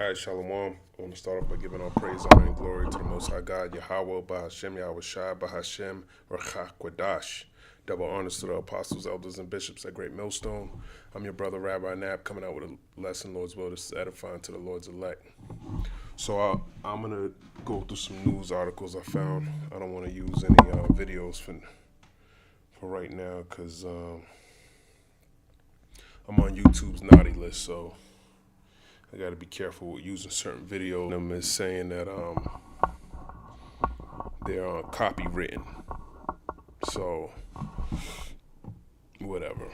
All right, Shalom. I want to start off by giving all praise, honor, and glory to the Most High God, Yahweh, Bahashem, Yahweh Shai, Bahashem, Rachak Kwadash. Double honors to the apostles, elders, and bishops at Great Millstone. I'm your brother, Rabbi Nab, coming out with a lesson, Lord's will, that's edifying to the Lord's elect. So I'm going to go through some news articles I found. I don't want to use any videos for right now because I'm on YouTube's naughty list, so I got to be careful with using certain videos. Them is saying that they're copywritten. So whatever.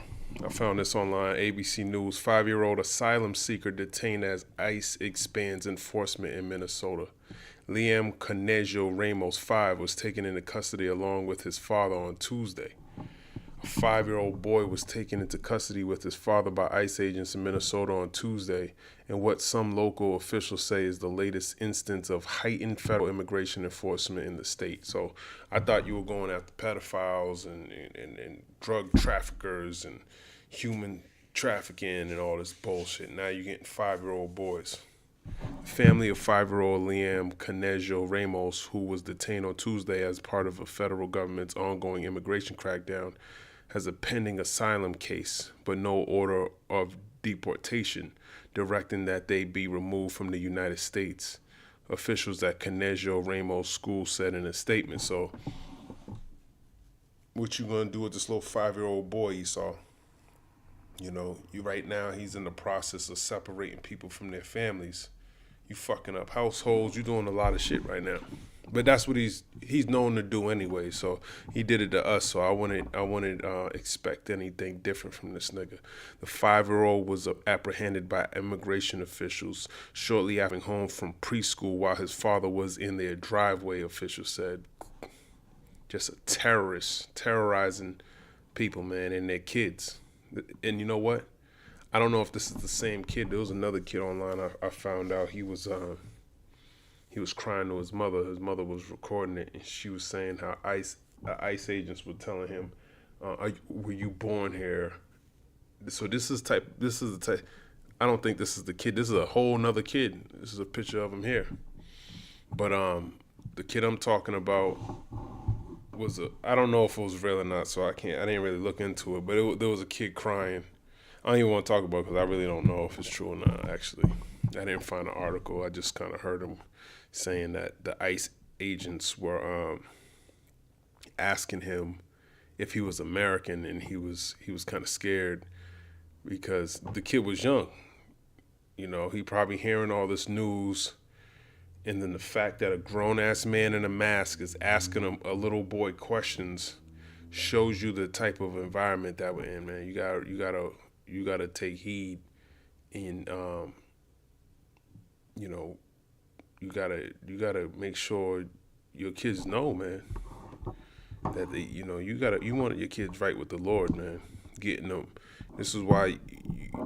I found this online. ABC News: 5-year-old asylum seeker detained as ICE expands enforcement in Minnesota. Liam Conejo Ramos, 5, was taken into custody along with his father on Tuesday. A 5-year-old boy was taken into custody with his father by ICE agents in Minnesota on Tuesday, in what some local officials say is the latest instance of heightened federal immigration enforcement in the state. So I thought you were going after pedophiles and drug traffickers and human trafficking and all this bullshit. Now you're getting 5-year-old boys. The family of 5-year-old Liam Conejo Ramos, who was detained on Tuesday as part of a federal government's ongoing immigration crackdown, has a pending asylum case, but no order of deportation, directing that they be removed from the United States. Officials at Conejo Ramos School said in a statement. So, what you gonna do with this little 5-year-old boy, Esau? You know, right now he's in the process of separating people from their families. You fucking up households. You doing a lot of shit right now. But that's what he's known to do anyway. So he did it to us. So I wouldn't expect anything different from this nigga. The 5-year-old was apprehended by immigration officials shortly after home from preschool while his father was in their driveway, officials said. Just a terrorist terrorizing people, man, and their kids. And you know what? I don't know if this is the same kid. There was another kid online. I found out he was crying to his mother. His mother was recording it, and she was saying how ICE agents were telling him, "Were you born here?" So this is the type. I don't think this is the kid. This is a whole nother kid. This is a picture of him here. But the kid I'm talking about I don't know if it was real or not. So I didn't really look into it. But there was a kid crying. I don't even want to talk about it because I really don't know if it's true or not, actually. I didn't find an article. I just kind of heard him saying that the ICE agents were asking him if he was American, and he was kind of scared because the kid was young. You know, he probably hearing all this news, and then the fact that a grown-ass man in a mask is asking a little boy questions shows you the type of environment that we're in, man. You gotta take heed, and you know, you gotta make sure your kids know, man, that you want your kids right with the Lord, man. Getting them. This is why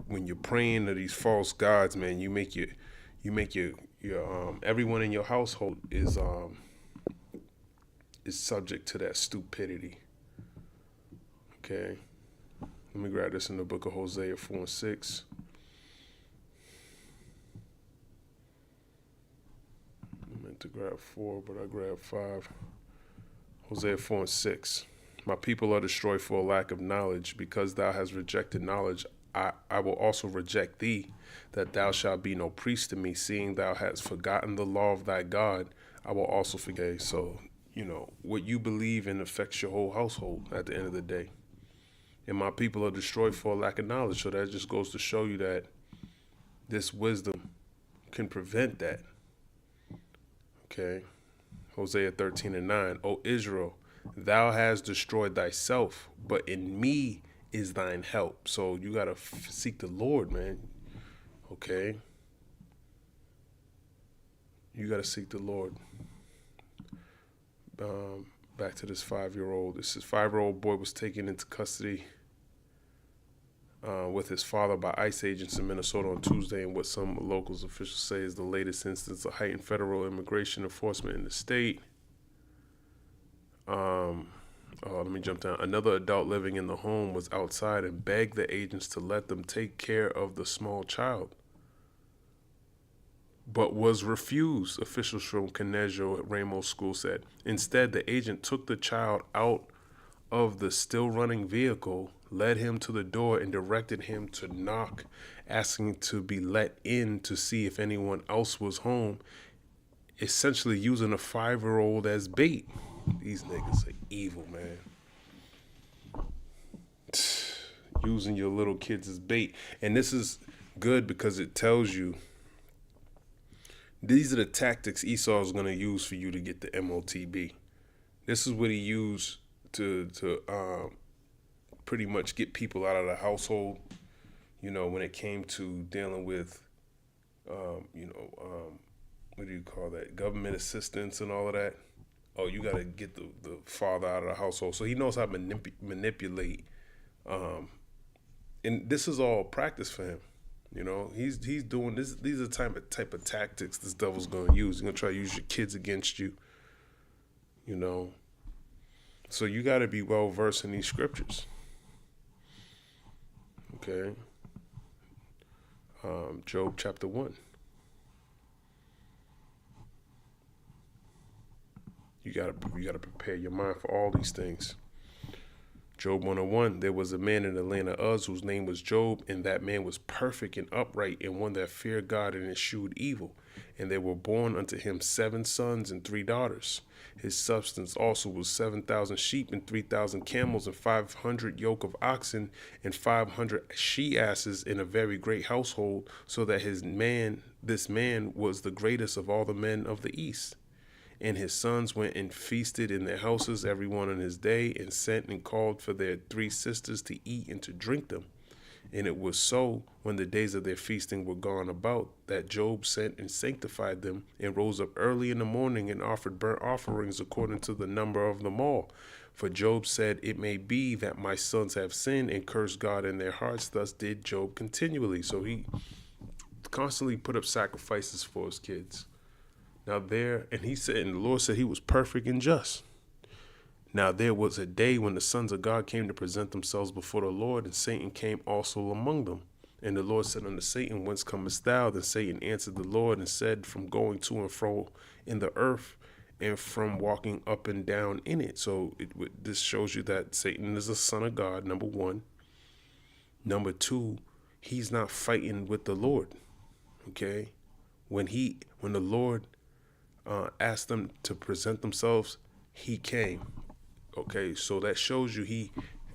when you're praying to these false gods, man, you make your everyone in your household is subject to that stupidity. Okay. Let me grab this in the book of Hosea 4:6. I meant to grab 4, but I grabbed 5. Hosea 4:6. My people are destroyed for a lack of knowledge. Because thou hast rejected knowledge, I will also reject thee, that thou shalt be no priest to me. Seeing thou hast forgotten the law of thy God, I will also forget. So, you know, what you believe in affects your whole household at the end of the day. And my people are destroyed for a lack of knowledge. So that just goes to show you that this wisdom can prevent that. Okay. Hosea 13:9. O Israel, thou hast destroyed thyself, but in me is thine help. So you got to seek the Lord, man. Okay. You got to seek the Lord. Back to this 5-year-old. This 5-year-old boy was taken into custody with his father by ICE agents in Minnesota on Tuesday, and what some locals officials say is the latest instance of heightened federal immigration enforcement in the state. Let me jump down. Another adult living in the home was outside and begged the agents to let them take care of the small child. but was refused, officials from Conejo Ramos School said. Instead, the agent took the child out of the still running vehicle, led him to the door, and directed him to knock, asking to be let in to see if anyone else was home, essentially using a 5-year-old as bait. These niggas are evil, man. Using your little kids as bait. And this is good because it tells you these are the tactics Esau is going to use for you to get the MOTB. This is what he used to pretty much get people out of the household, when it came to dealing with, what do you call that, government assistance and all of that. Oh, you got to get the father out of the household. So he knows how to manipulate. And this is all practice for him. He's doing this. These are the type of tactics this devil's going to use. He's going to try to use your kids against you, So you got to be well versed in these scriptures. Okay. Job chapter 1. You gotta prepare your mind for all these things. Job 101, there was a man in the land of Uz whose name was Job, and that man was perfect and upright, and one that feared God and eschewed evil. And there were born unto him 7 sons and 3 daughters. His substance also was 7,000 sheep and 3,000 camels and 500 yoke of oxen and 500 she-asses in a very great household, so that this man was the greatest of all the men of the east. And his sons went and feasted in their houses, every one on his day, and sent and called for their 3 sisters to eat and to drink them. And it was so, when the days of their feasting were gone about, that Job sent and sanctified them, and rose up early in the morning and offered burnt offerings according to the number of them all. For Job said, it may be that my sons have sinned and cursed God in their hearts. Thus did Job continually. So he constantly put up sacrifices for his kids. Now and the Lord said he was perfect and just. Now there was a day when the sons of God came to present themselves before the Lord, and Satan came also among them. And the Lord said unto Satan, whence comest thou? Then Satan answered the Lord and said, from going to and fro in the earth, and from walking up and down in it. So this shows you that Satan is a son of God, number 1. Number 2, he's not fighting with the Lord. Okay? When the Lord asked them to present themselves, he came. Okay, so that shows you he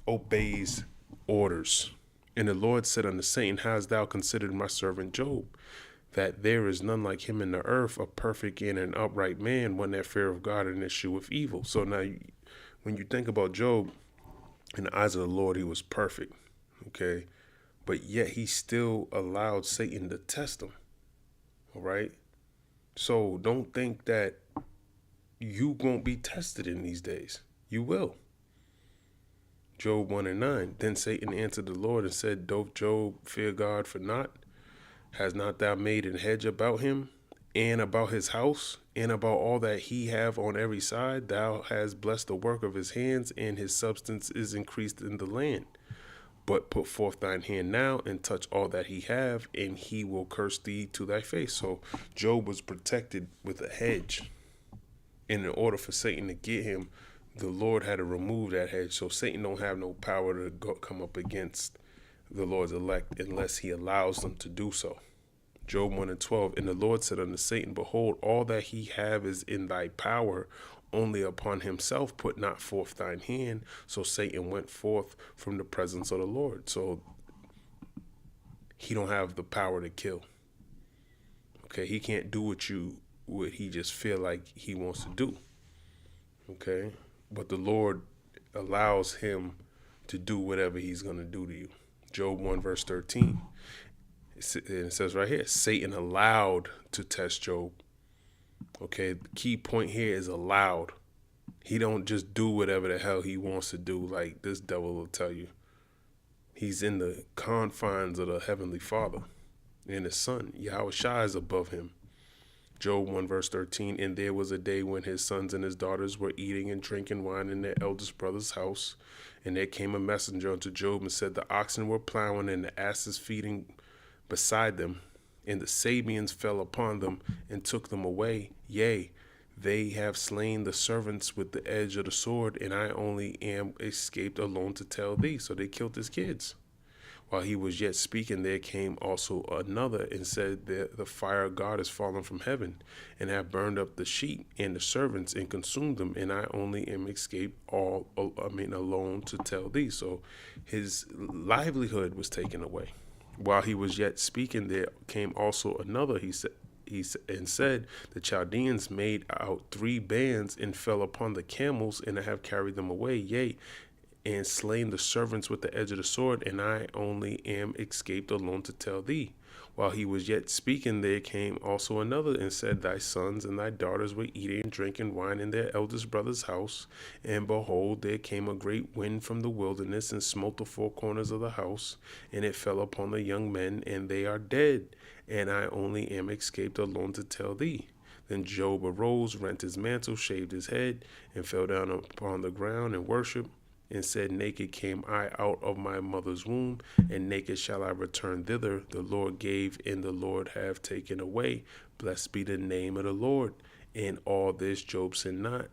obeys orders. And the Lord said unto Satan, hast thou considered my servant Job, that there is none like him in the earth, a perfect and an upright man, one that fear of God and escheweth evil. So now, when you think about Job, in the eyes of the Lord, he was perfect. Okay, but yet he still allowed Satan to test him. All right. So don't think that you won't be tested in these days. You will. Job 1:9. Then Satan answered the Lord and said, doth Job fear God for naught? Has not thou made an hedge about him, and about his house, and about all that he have on every side? Thou hast blessed the work of his hands, and his substance is increased in the land. But put forth thine hand now, and touch all that he have, and he will curse thee to thy face. So Job was protected with a hedge. And in order for Satan to get him, the Lord had to remove that hedge. So Satan don't have no power to come up against the Lord's elect unless he allows them to do so. Job 1:12. And the Lord said unto Satan, behold, all that he have is in thy power, only upon himself put not forth thine hand. So Satan went forth from the presence of the Lord. So he don't have the power to kill. Okay, he can't do what he just feel like he wants to do. Okay, but the Lord allows him to do whatever he's going to do to you. Job 1:13. It says right here, Satan allowed to test Job. Okay, the key point here is allowed. He don't just do whatever the hell he wants to do, like this devil will tell you. He's in the confines of the Heavenly Father, and his son, Yahweh Shai, is above him. Job 1:13. And there was a day when his sons and his daughters were eating and drinking wine in their eldest brother's house. And there came a messenger unto Job and said, the oxen were plowing and the asses feeding beside them, And the Sabians fell upon them and took them away. Yea, they have slain the servants with the edge of the sword, and I only am escaped alone to tell thee. So they killed his kids. While he was yet speaking, there came also another and said that the fire of God is fallen from heaven, and have burned up the sheep and the servants and consumed them, and I only am escaped alone to tell thee. So his livelihood was taken away. While he was yet speaking, there came also another, and said, the Chaldeans made out 3 bands and fell upon the camels, and I have carried them away. Yea, and slain the servants with the edge of the sword, and I only am escaped alone to tell thee. While he was yet speaking, there came also another and said, thy sons and thy daughters were eating and drinking wine in their eldest brother's house. And behold, there came a great wind from the wilderness and smote the 4 corners of the house, and it fell upon the young men, and they are dead. And I only am escaped alone to tell thee. Then Job arose, rent his mantle, shaved his head, and fell down upon the ground and worshipped, and said, naked came I out of my mother's womb, and naked shall I return thither. The Lord gave, and the Lord have taken away. Blessed be the name of the Lord. In all this Job sinned not,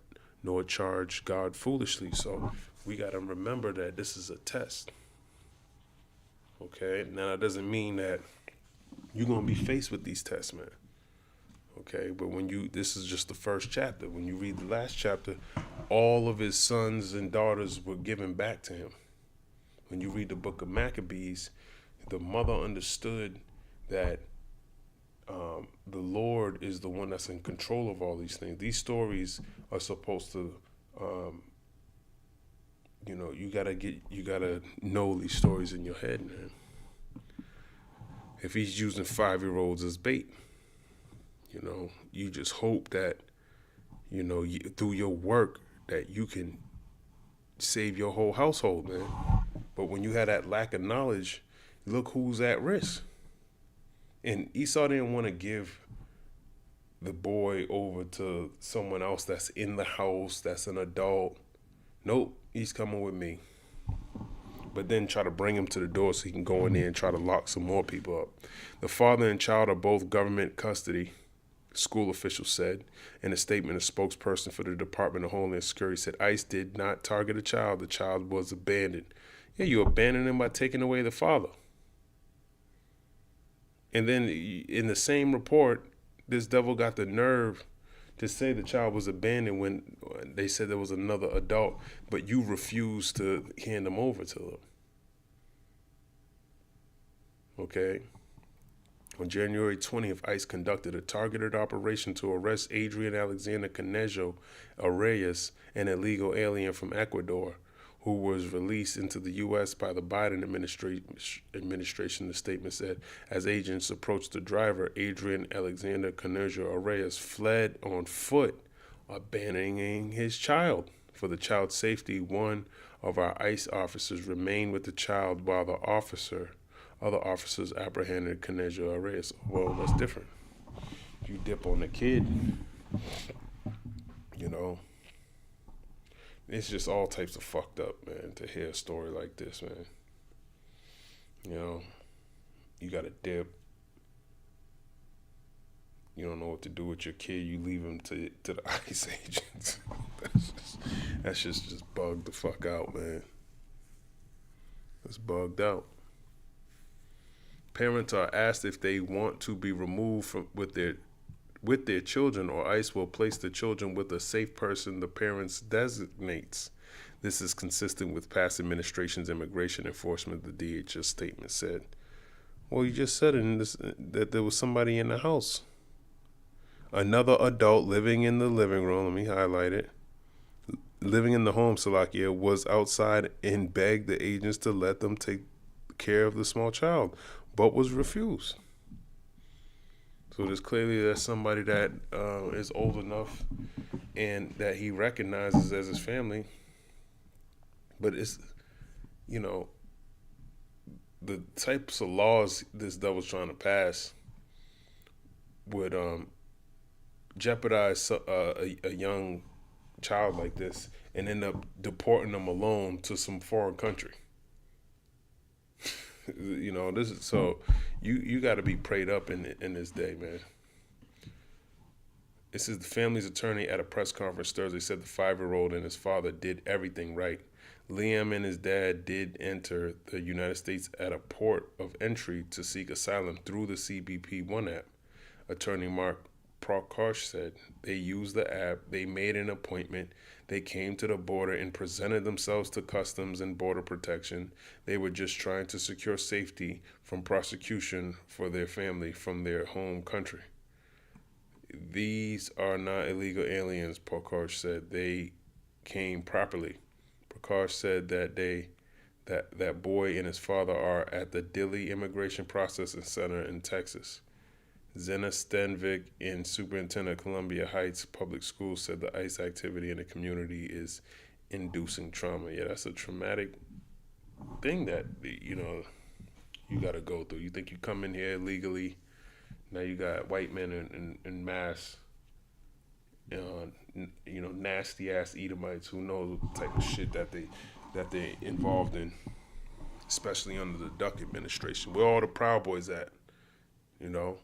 nor charged God foolishly. So we got to remember that this is a test. Okay? Now, that doesn't mean that you're going to be faced with these tests, man. Okay, but this is just the first chapter. When you read the last chapter, all of his sons and daughters were given back to him. When you read the book of Maccabees, the mother understood that the Lord is the one that's in control of all these things. These stories are supposed to, you gotta know these stories in your head, man. If he's using 5-year-olds as bait, you just hope that, through your work that you can save your whole household, man. But when you have that lack of knowledge, look who's at risk. And Esau didn't want to give the boy over to someone else that's in the house, that's an adult. Nope, he's coming with me. But then try to bring him to the door so he can go in there and try to lock some more people up. The father and child are both government custody, school officials said. In a statement, a spokesperson for the Department of Homeland Security said ICE did not target a child. The child was abandoned. Yeah, you abandoned him by taking away the father. And then in the same report, this devil got the nerve to say the child was abandoned when they said there was another adult, but you refused to hand him over to them. Okay? On January 20th, ICE conducted a targeted operation to arrest Adrian Alexander Canejo Arrayas, an illegal alien from Ecuador, who was released into the U.S. by the Biden administration, the statement said. As agents approached the driver, Adrian Alexander Canejo Arrayas fled on foot, abandoning his child. For the child's safety, one of our ICE officers remained with the child while other officers apprehended Canejo Arrayas. Well, that's different. You dip on the kid, it's just all types of fucked up, man, to hear a story like this, man. You got to dip. You don't know what to do with your kid. You leave him to the ICE agents. That's just bugged the fuck out, man. It's bugged out. Parents are asked if they want to be removed with their children, or ICE will place the children with a safe person the parents designates. This is consistent with past administration's immigration enforcement, the DHS statement said. Well, you just said that there was somebody in the house. Another adult living in the living room, let me highlight it, living in the home, Salakia, was outside and begged the agents to let them take care of the small child, but was refused. So there's somebody that is old enough and that he recognizes as his family. But it's, the types of laws this devil's trying to pass would jeopardize a young child like this and end up deporting them alone to some foreign country. You know, this is so you got to be prayed up in this day, man. It says the family's attorney at a press conference Thursday said the 5-year-old and his father did everything right. Liam and his dad did enter the United States at a port of entry to seek asylum through the CBP One app. Attorney Mark Prakash said they used the app, they made an appointment, they came to the border and presented themselves to Customs and Border Protection. They were just trying to secure safety from prosecution for their family from their home country. These are not illegal aliens, Prakash said. They came properly. Prakash said that boy and his father are at the Dilley Immigration Processing Center in Texas. Zena Stenvik, in superintendent of Columbia Heights Public Schools, said the ICE activity in the community is inducing trauma. Yeah, that's a traumatic thing that, you know, you got to go through. You think you come in here legally, now you got white men in mass, you know, nasty ass Edomites who know the type of shit that they involved in, especially under the Duck administration. Where all the Proud Boys at? You know,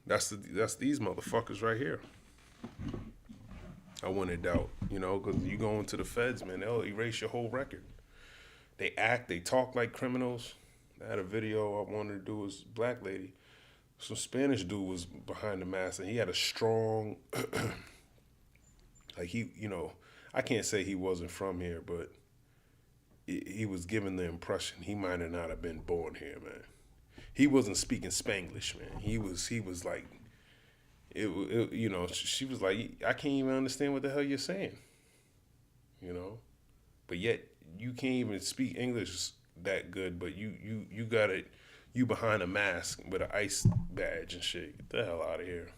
that's these motherfuckers right here. I wouldn't doubt, you know, because you go into the feds, man, they'll erase your whole record. They talk like criminals. I had a video I wanted to do was black lady. Some Spanish dude was behind the mask, and he had a strong, like he, you know, I can't say he wasn't from here, but he was given the impression he might have not have been born here, man. He wasn't speaking Spanglish, man. He was like, you know, she was like, I can't even understand what the hell you're saying, you know, but yet you can't even speak English that good, but you got it. You behind a mask with an ICE badge and shit. Get the hell out of here.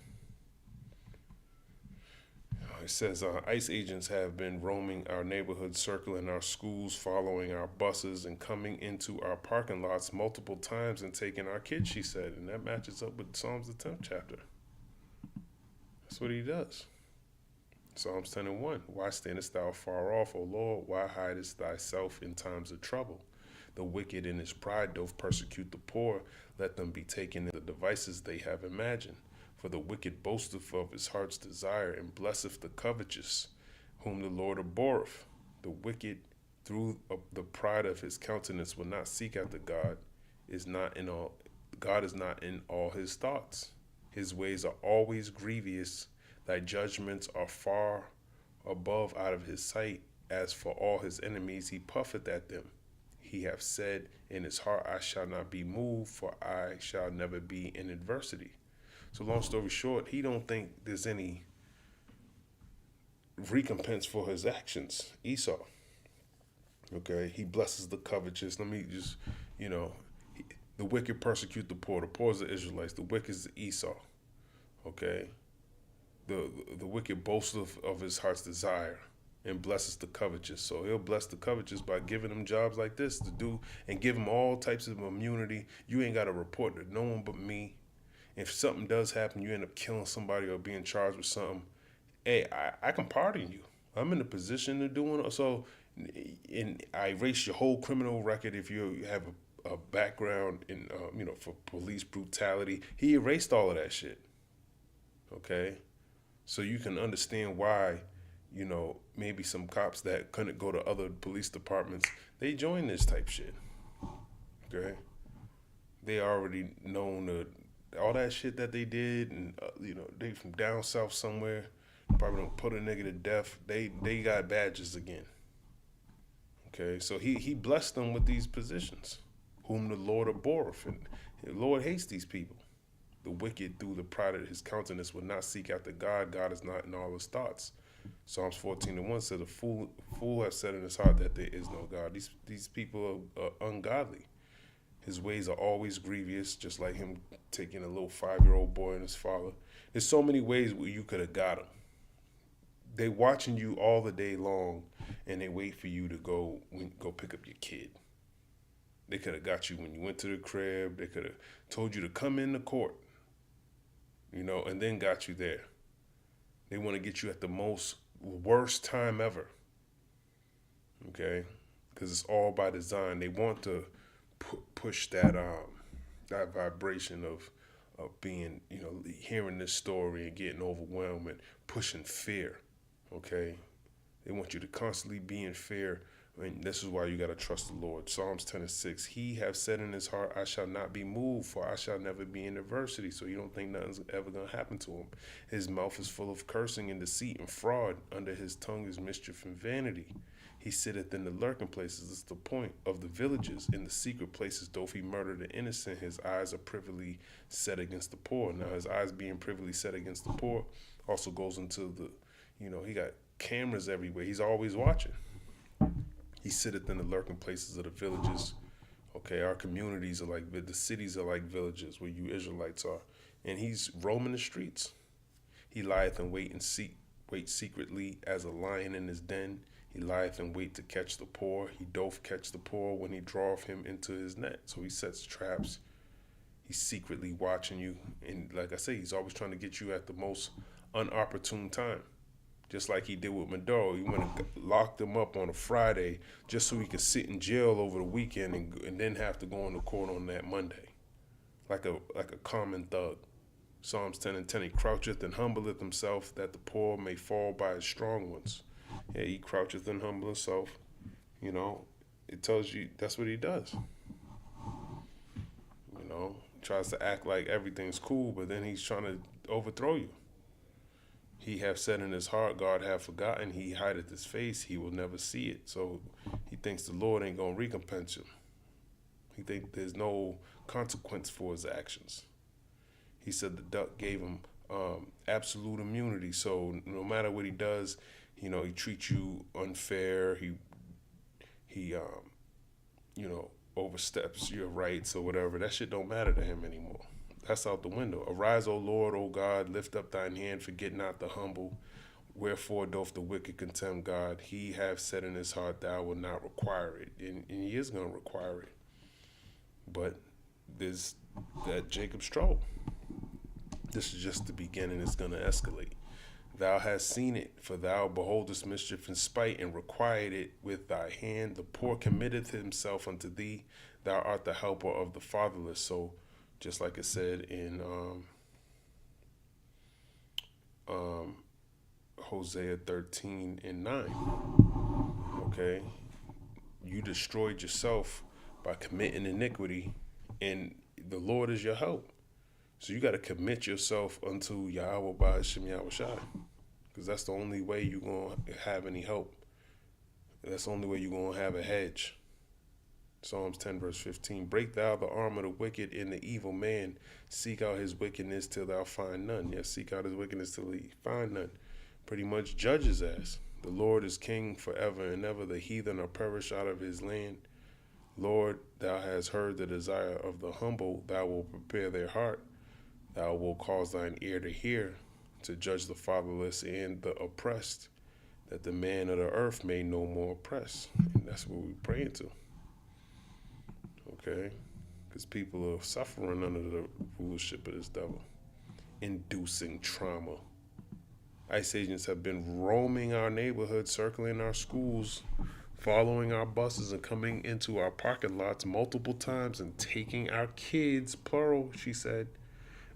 It says ICE agents have been roaming our neighborhoods, circling our schools, following our buses, and coming into our parking lots multiple times and taking our kids, she said. And that matches up with Psalms the 10th chapter. That's what he does. Psalms 10:1. Why standest thou far off, O Lord? Why hidest thyself in times of trouble? The wicked in his pride doth persecute the poor. Let them be taken in the devices they have imagined. For the wicked boasteth of his heart's desire, and blesseth the covetous, whom the Lord abhorreth. The wicked, through the pride of his countenance, will not seek after God. God is not in all his thoughts. His ways are always grievous. Thy judgments are far above out of his sight. As for all his enemies, he puffeth at them. He hath said in his heart, I shall not be moved, for I shall never be in adversity. So long story short, he don't think there's any recompense for his actions. Esau. Okay, he blesses the covetous. Let me just, you know, the wicked persecute the poor. The poor is the Israelites. The wicked is Esau. Okay, the wicked boasts of his heart's desire and blesses the covetous. So he'll bless the covetous by giving them jobs like this to do and give them all types of immunity. You ain't got to report to no one but me. If something does happen, you end up killing somebody or being charged with something, hey, I can pardon you. I'm in a position to do it. So I erase your whole criminal record if you have a background in, you know, for police brutality. He erased all of that shit. Okay? So you can understand why, you know, maybe some cops that couldn't go to other police departments, they joined this type shit. Okay? They already known all that shit that they did, and you know, they from down south somewhere, probably don't put a nigga to death. They got badges again. Okay? So he blessed them with these positions, whom the Lord abhorreth, and the Lord hates these people. The wicked, through the pride of his countenance, will not seek after God. God is not in all his thoughts. Psalms 14:1 says, a fool has said in his heart that there is no God. These people are ungodly. His ways are always grievous, just like him taking a little 5-year-old boy and his father. There's so many ways where you could have got him. They watching you all the day long, and they wait for you to go pick up your kid. They could have got you when you went to the crib. They could have told you to come into court, you know, and then got you there. They want to get you at the worst time ever, okay? Because it's all by design. They want to push that vibration of being, hearing this story and getting overwhelmed and pushing fear. Okay, they want you to constantly be in fear. And this is why you got to trust the Lord. Psalms 10:6. He have said in his heart, I shall not be moved, for I shall never be in adversity. So you don't think nothing's ever going to happen to him. His mouth is full of cursing and deceit and fraud. Under his tongue is mischief and vanity. He sitteth in the lurking places. This is the point of the villages. In the secret places, doth he murder the innocent. His eyes are privily set against the poor. Now, his eyes being privily set against the poor also goes into he got cameras everywhere. He's always watching. He sitteth in the lurking places of the villages. Okay, our communities are like, the cities are like villages where you Israelites are. And he's roaming the streets. He lieth in wait secretly as a lion in his den. He lieth in wait to catch the poor. He doth catch the poor when he draweth him into his net. So he sets traps. He's secretly watching you. And like I say, he's always trying to get you at the most unopportune time. Just like he did with Maduro. He went and locked him up on a Friday just so he could sit in jail over the weekend and then have to go into court on that Monday. Like a common thug. Psalms 10:10, he croucheth and humbleth himself that the poor may fall by his strong ones. Yeah, he croucheth and humble himself. It tells you that's what he does. He tries to act like everything's cool, but then he's trying to overthrow you. He have said in his heart, God have forgotten. He hideth his face, he will never see it. So he thinks the Lord ain't going to recompense him. He think there's no consequence for his actions. He said the duck gave him absolute immunity. So no matter what he does, he treats you unfair. He oversteps your rights or whatever. That shit don't matter to him anymore. That's out the window. Arise, O Lord, O God, lift up thine hand, forget not the humble. Wherefore doth the wicked contemn God? He have said in his heart, thou wilt not require it. And he is going to require it. But there's that Jacob's trouble. This is just the beginning. It's going to escalate. Thou hast seen it, for thou beholdest mischief and spite, and required it with thy hand. The poor committeth himself unto thee. Thou art the helper of the fatherless. So, just like it said in Hosea 13:9. Okay? You destroyed yourself by committing iniquity, and the Lord is your help. So you got to commit yourself unto Yahweh by Hashem Yahweh Shai. Because that's the only way you're going to have any help. That's the only way you're going to have a hedge. Psalms 10:15. Break thou the arm of the wicked and the evil man. Seek out his wickedness till thou find none. Yes, seek out his wickedness till he find none. Pretty much judge his ass. The Lord is king forever and ever. The heathen are perished out of his land. Lord, thou hast heard the desire of the humble. Thou wilt prepare their heart. Thou wilt cause thine ear to hear, to judge the fatherless and the oppressed, that the man of the earth may no more oppress. And that's what we're praying to. Okay? Because people are suffering under the rulership of this devil. Inducing trauma. ICE agents have been roaming our neighborhoods, circling our schools, following our buses, and coming into our parking lots multiple times and taking our kids, plural, she said.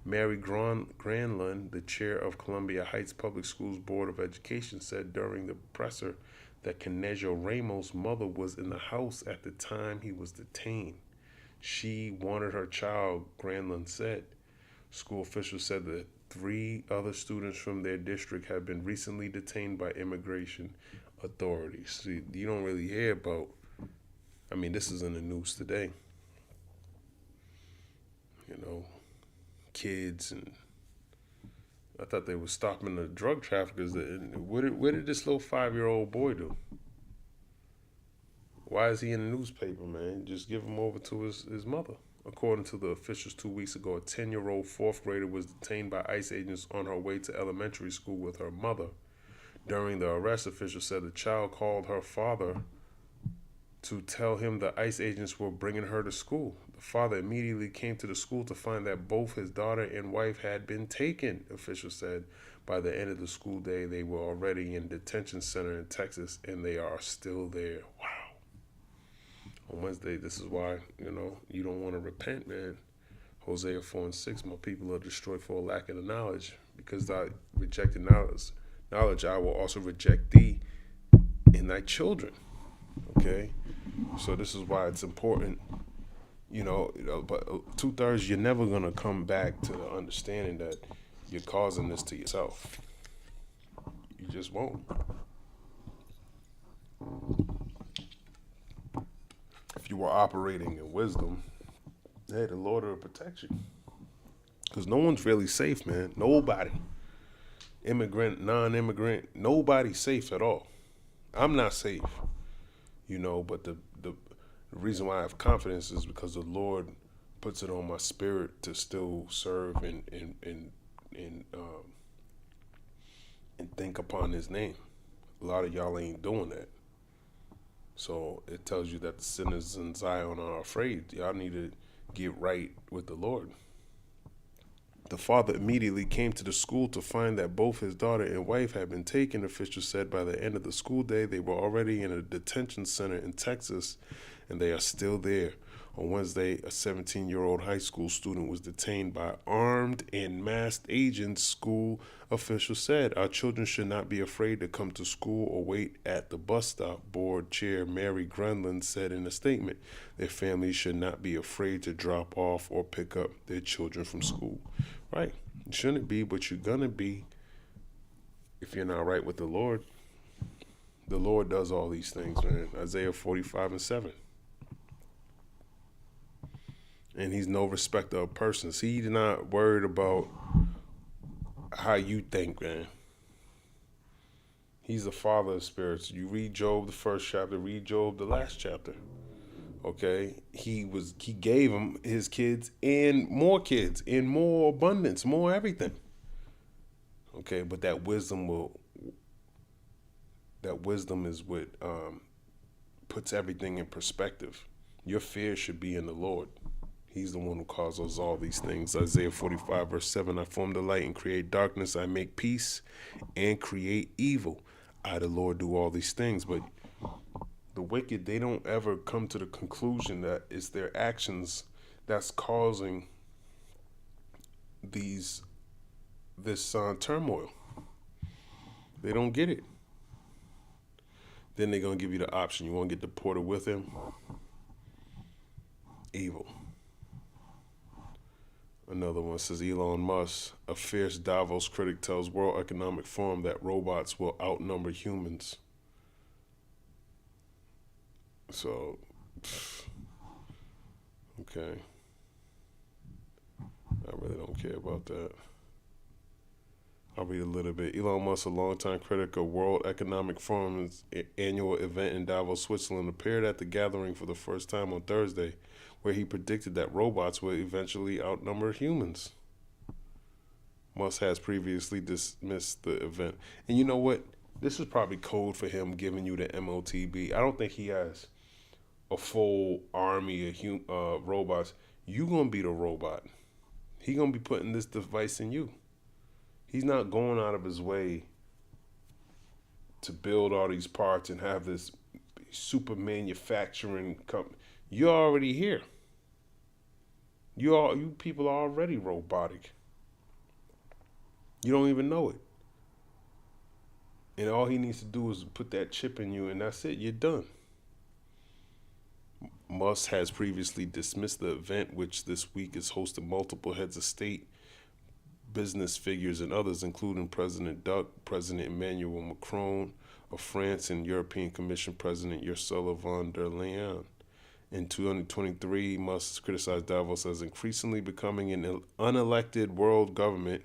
Mary Granlund, the chair of Columbia Heights Public Schools Board of Education, said during the presser that Kenejo Ramos' mother was in the house at the time he was detained. She wanted her child, Granlund said. School officials said that 3 other students from their district have been recently detained by immigration authorities. See, you don't really hear about, this is in the news today. Kids, and I thought they were stopping the drug traffickers. What did this little 5-year-old boy do? Why is he in the newspaper, man? Just give him over to his mother. According to the officials 2 weeks ago, a 10-year-old 4th grader was detained by ICE agents on her way to elementary school with her mother. During the arrest, officials said the child called her father to tell him the ICE agents were bringing her to school. The father immediately came to the school to find that both his daughter and wife had been taken, officials said. By the end of the school day, they were already in detention center in Texas, and they are still there. Wow. on Wednesday. This is why, you don't want to repent, man. Hosea 4:6, my people are destroyed for a lack of the knowledge. Because thou rejected knowledge, I will also reject thee and thy children. Okay? So this is why it's important, but 2/3, you're never going to come back to the understanding that you're causing this to yourself. You just won't. If you were operating in wisdom, hey, the Lord will protect you. Because no one's really safe, man. Nobody. Immigrant, non-immigrant, nobody's safe at all. I'm not safe, but the reason why I have confidence is because the Lord puts it on my spirit to still serve and think upon his name. A lot of y'all ain't doing that. So it tells you that the sinners in Zion are afraid. Y'all need to get right with the Lord. The father immediately came to the school to find that both his daughter and wife had been taken. Officials said by the end of the school day, they were already in a detention center in Texas, and they are still there. On Wednesday, a 17-year-old high school student was detained by armed and masked agents, school officials said. Our children should not be afraid to come to school or wait at the bus stop, board chair Mary Grunland said in a statement. Their families should not be afraid to drop off or pick up their children from school. Right. You shouldn't be, but you're going to be if you're not right with the Lord. The Lord does all these things, man. Isaiah 45:7. And he's no respecter of persons. He's not worried about how you think, man. He's the father of spirits. You read Job, the first chapter, read Job, the last chapter. Okay? He gave him his kids and more abundance, more everything. Okay, but that wisdom is what puts everything in perspective. Your fear should be in the Lord. He's the one who causes all these things. Isaiah 45:7, I form the light and create darkness. I make peace and create evil. I, the Lord, do all these things. But the wicked, they don't ever come to the conclusion that it's their actions that's causing this turmoil. They don't get it. Then they're going to give you the option. You want to get deported with him? Evil. Another one says Elon Musk, a fierce Davos critic, tells World Economic Forum that robots will outnumber humans. So, okay. I really don't care about that. I'll read a little bit. Elon Musk, a longtime critic of World Economic Forum's annual event in Davos, Switzerland, appeared at the gathering for the first time on Thursday, where he predicted that robots will eventually outnumber humans. Musk has previously dismissed the event. And you know what? This is probably code for him giving you the MOTB. I don't think he has a full army of robots. You gonna be the robot. He gonna be putting this device in you. He's not going out of his way to build all these parts and have this super manufacturing company. You're already here. You people are already robotic. You don't even know it. And all he needs to do is put that chip in you, and that's it. You're done. Musk has previously dismissed the event, which this week is hosting multiple heads of state, business figures, and others, including President Duck, President Emmanuel Macron of France, and European Commission President Ursula von der Leyen. In 2023, Musk criticized Davos as increasingly becoming an unelected world government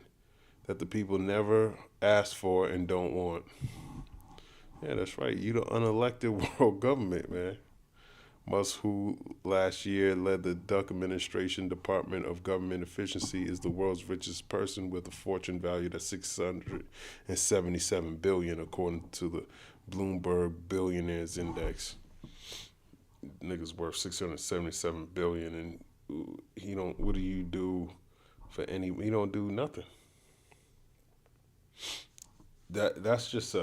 that the people never asked for and don't want. Yeah, that's right. You the unelected world government, man. Musk, who last year led the Duck administration Department of Government Efficiency, is the world's richest person with a fortune valued at $677 billion, according to the Bloomberg Billionaires Index. Niggas worth $677 billion, and what do you do for any? He don't do nothing. That's just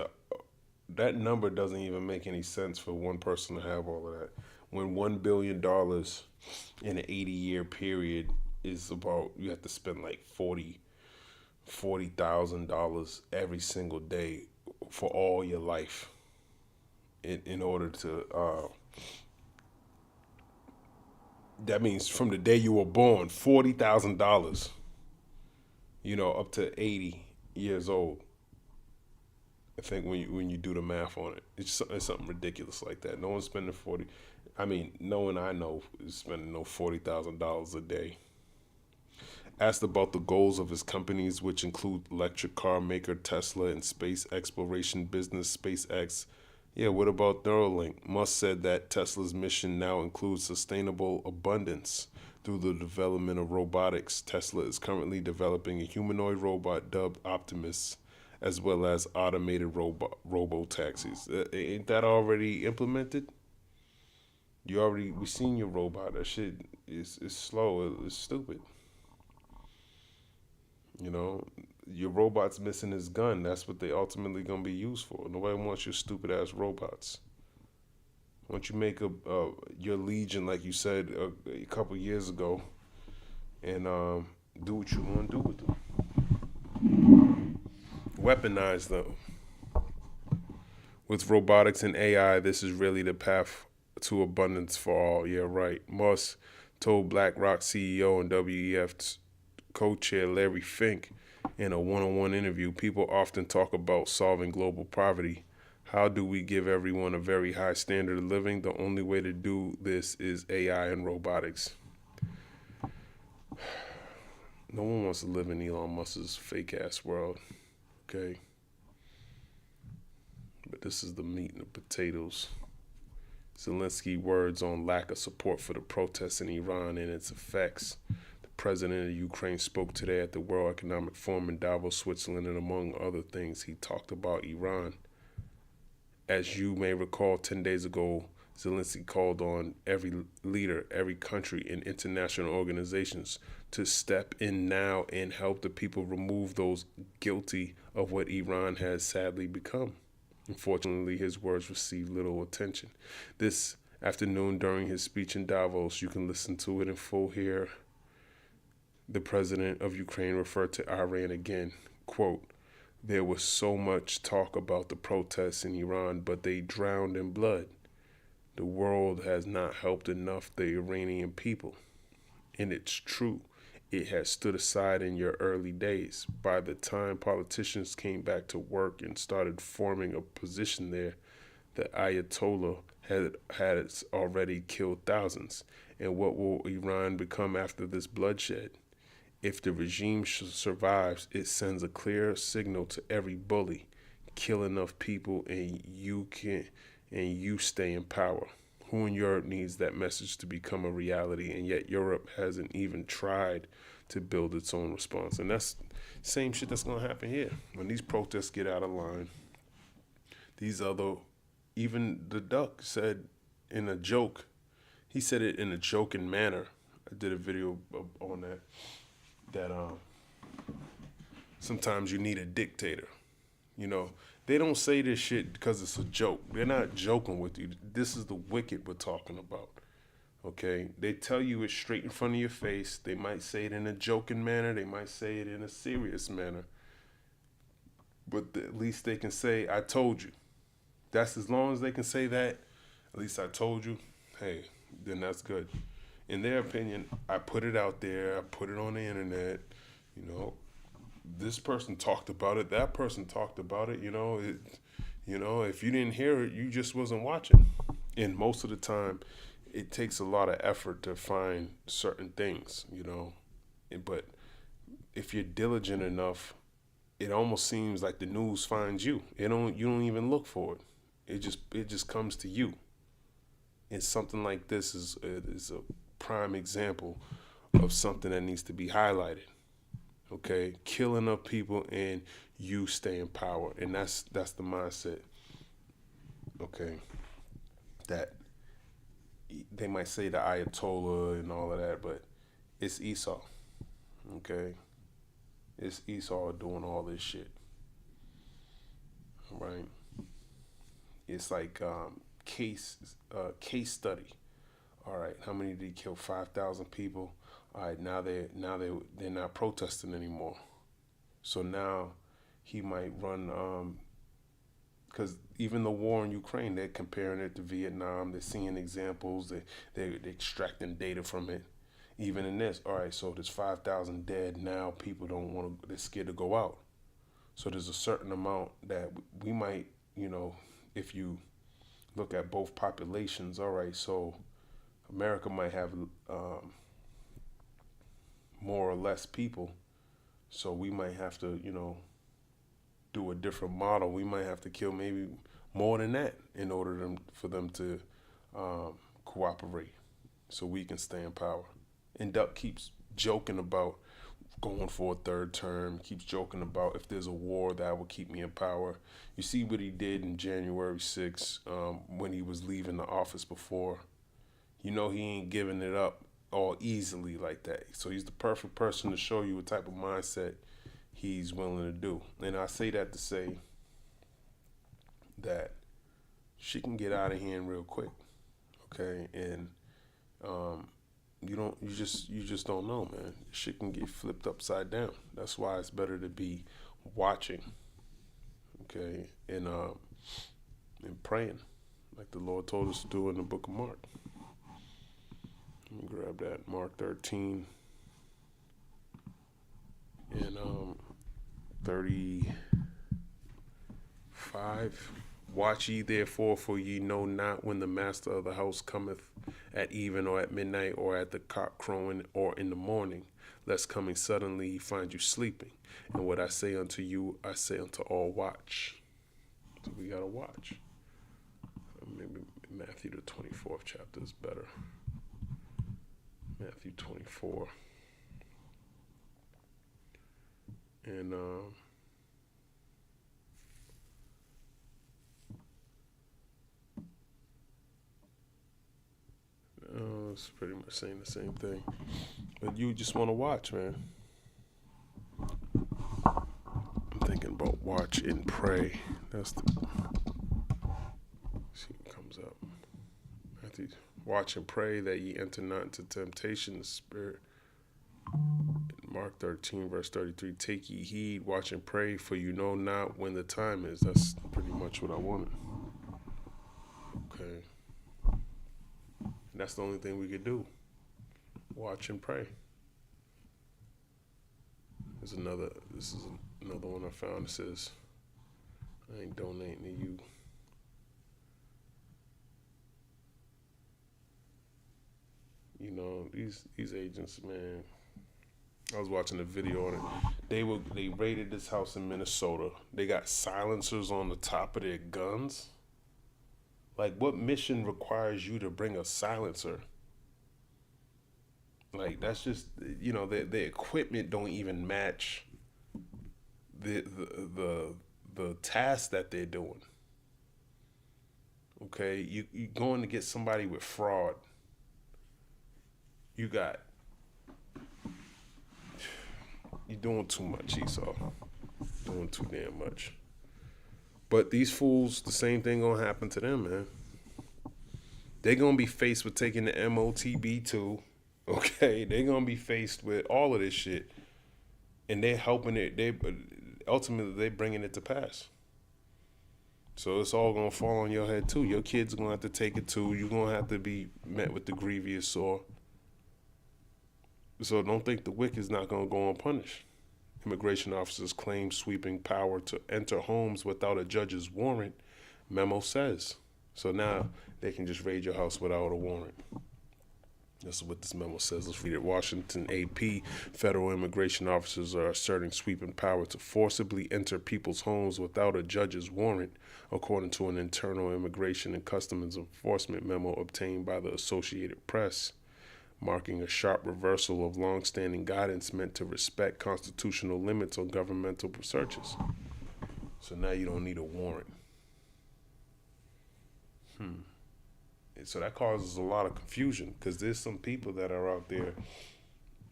that number doesn't even make any sense for one person to have all of that. when $1 billion in an 80-year period is about, you have to spend like $40,000 every single day for all your life in order to that means from the day you were born, $40,000, up to 80 years old. I think when you do the math on it, it's something ridiculous like that. No one's spending 40. I mean, no one I know is spending no $40,000 a day. Asked about the goals of his companies, which include electric car maker Tesla and space exploration business SpaceX. Yeah, what about Neuralink? Musk said that Tesla's mission now includes sustainable abundance through the development of robotics. Tesla is currently developing a humanoid robot dubbed Optimus, as well as automated robo-taxis. Ain't that already implemented? We seen your robot. That shit is slow. It's stupid. Your robot's missing his gun. That's what they ultimately gonna be used for. Nobody wants your stupid ass robots. Why don't you make your Legion like you said a couple years ago, and do what you want to do with them. Weaponize them. With robotics and AI, this is really the path to abundance for all. Yeah, right. Musk told BlackRock CEO and WEF co-chair Larry Fink in a one-on-one interview, people often talk about solving global poverty. How do we give everyone a very high standard of living? The only way to do this is AI and robotics. No one wants to live in Elon Musk's fake-ass world, okay? But this is the meat and the potatoes. Zelensky words on lack of support for the protests in Iran and its effects. President of Ukraine spoke today at the World Economic Forum in Davos, Switzerland, and among other things, he talked about Iran. As you may recall, 10 days ago, Zelensky called on every leader, every country, and international organizations to step in now and help the people remove those guilty of what Iran has sadly become. Unfortunately, his words received little attention. This afternoon, during his speech in Davos, you can listen to it in full here. The president of Ukraine referred to Iran again. Quote, there was so much talk about the protests in Iran, but they drowned in blood. The world has not helped enough the Iranian people. And it's true, it has stood aside in your early days. By the time politicians came back to work and started forming a position there, the Ayatollah had already killed thousands. And what will Iran become after this bloodshed? If the regime survives, it sends a clear signal to every bully: kill enough people and you stay in power. Who in Europe needs that message to become a reality? And yet Europe hasn't even tried to build its own response. And that's the same shit that's gonna happen here. When these protests get out of line, even the duck said in a joke, he said it in a joking manner. I did a video on that sometimes you need a dictator. They don't say this shit because it's a joke. They're not joking with you. This is the wicked we're talking about, okay? They tell you it straight in front of your face. They might say it in a joking manner. They might say it in a serious manner. But at least they can say, I told you. That's as long as they can say that, at least I told you, hey, then that's good. In their opinion, I put it out there, I put it on the internet, this person talked about it, that person talked about it, if you didn't hear it, you just wasn't watching. And most of the time, it takes a lot of effort to find certain things, but if you're diligent enough, it almost seems like the news finds you. You don't even look for it. It just comes to you. And something like this is a prime example of something that needs to be highlighted. Okay, kill enough people and you stay in power, and that's the mindset. Okay, that they might say the Ayatollah and all of that, but it's Esau. Okay, it's Esau doing all this shit. Right? It's like case study All right, how many did he kill? 5,000 people. All right, they're not protesting anymore. So now he might run, because even the war in Ukraine, they're comparing it to Vietnam. They're seeing examples. They're extracting data from it. Even in this, all right, so there's 5,000 dead. Now people don't want to, they're scared to go out. So there's a certain amount that we might, if you look at both populations, all right, so America might have more or less people. So we might have to, do a different model. We might have to kill maybe more than that in order for them to cooperate so we can stay in power. And Duck keeps joking about going for a third term, keeps joking about if there's a war that will keep me in power. You see what he did in January 6th when he was leaving the office before. He ain't giving it up all easily like that. So he's the perfect person to show you what type of mindset he's willing to do. And I say that to say that she can get out of hand real quick, okay? And you just don't know, man. Shit can get flipped upside down. That's why it's better to be watching, okay, and praying, like the Lord told us to do in the book of Mark. Let me grab that, Mark 13 and 35. Watch ye therefore, for ye know not when the master of the house cometh, at even or at midnight or at the cock crowing or in the morning, lest coming suddenly he find you sleeping. And what I say unto you, I say unto all, watch. So we gotta watch. Maybe Matthew the 24th chapter is better. Matthew 24. And it's pretty much saying the same thing. But you just want to watch, man. I'm thinking about watch and pray. That's the... see what comes up. Matthew, watch and pray that ye enter not into temptation, the spirit. Mark 13, verse 33, take ye heed, watch and pray, for you know not when the time is. That's pretty much what I wanted. Okay. And that's the only thing we could do. Watch and pray. This is another one I found that says, I ain't donating to you. These agents, man. I was watching a video on it. They raided this house in Minnesota. They got silencers on the top of their guns. Like, what mission requires you to bring a silencer? Like, that's just, the equipment don't even match the task that they're doing. Okay, you going to get somebody with fraud. You're doing too much, Esau. Doing too damn much. But these fools, the same thing gonna happen to them, man. They're gonna be faced with taking the MOTB too. Okay, they're gonna be faced with all of this shit, and they're helping it. Ultimately they bringing it to pass. So it's all gonna fall on your head too. Your kids are gonna have to take it too. You're gonna have to be met with the grievous sore. So don't think the wicked's not gonna go unpunished. Immigration officers claim sweeping power to enter homes without a judge's warrant, memo says. So now they can just raid your house without a warrant. That's what this memo says. Let's read it. Washington AP, federal immigration officers are asserting sweeping power to forcibly enter people's homes without a judge's warrant, according to an internal immigration and customs enforcement memo obtained by the Associated Press, marking a sharp reversal of long-standing guidance meant to respect constitutional limits on governmental searches. So now you don't need a warrant. So that causes a lot of confusion, because there's some people that are out there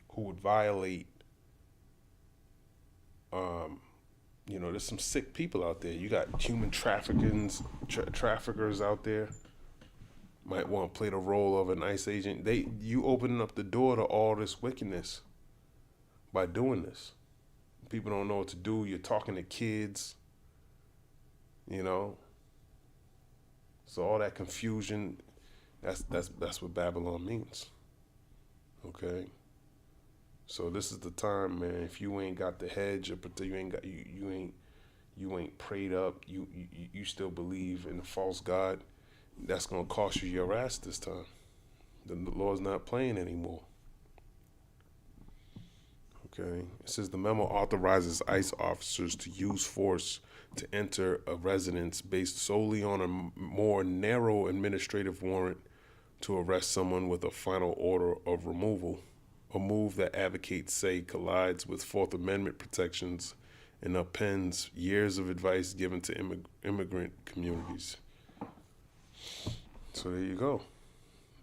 who would violate, there's some sick people out there. You got human traffickers out there. might want to play the role of an ICE agent. You opening up the door to all this wickedness by doing this. People don't know what to do. You're talking to kids, you know. So all that confusion, that's what Babylon means. Okay. So this is the time, man. If you ain't got the hedge, or you ain't got you ain't prayed up, you still believe in the false god, that's gonna cost you your ass this time. The Lord's not playing anymore. Okay. It says the memo authorizes ICE officers to use force to enter a residence based solely on a more narrow administrative warrant to arrest someone with a final order of removal, a move that advocates say collides with Fourth Amendment protections and upends years of advice given to immigrant communities. So there you go.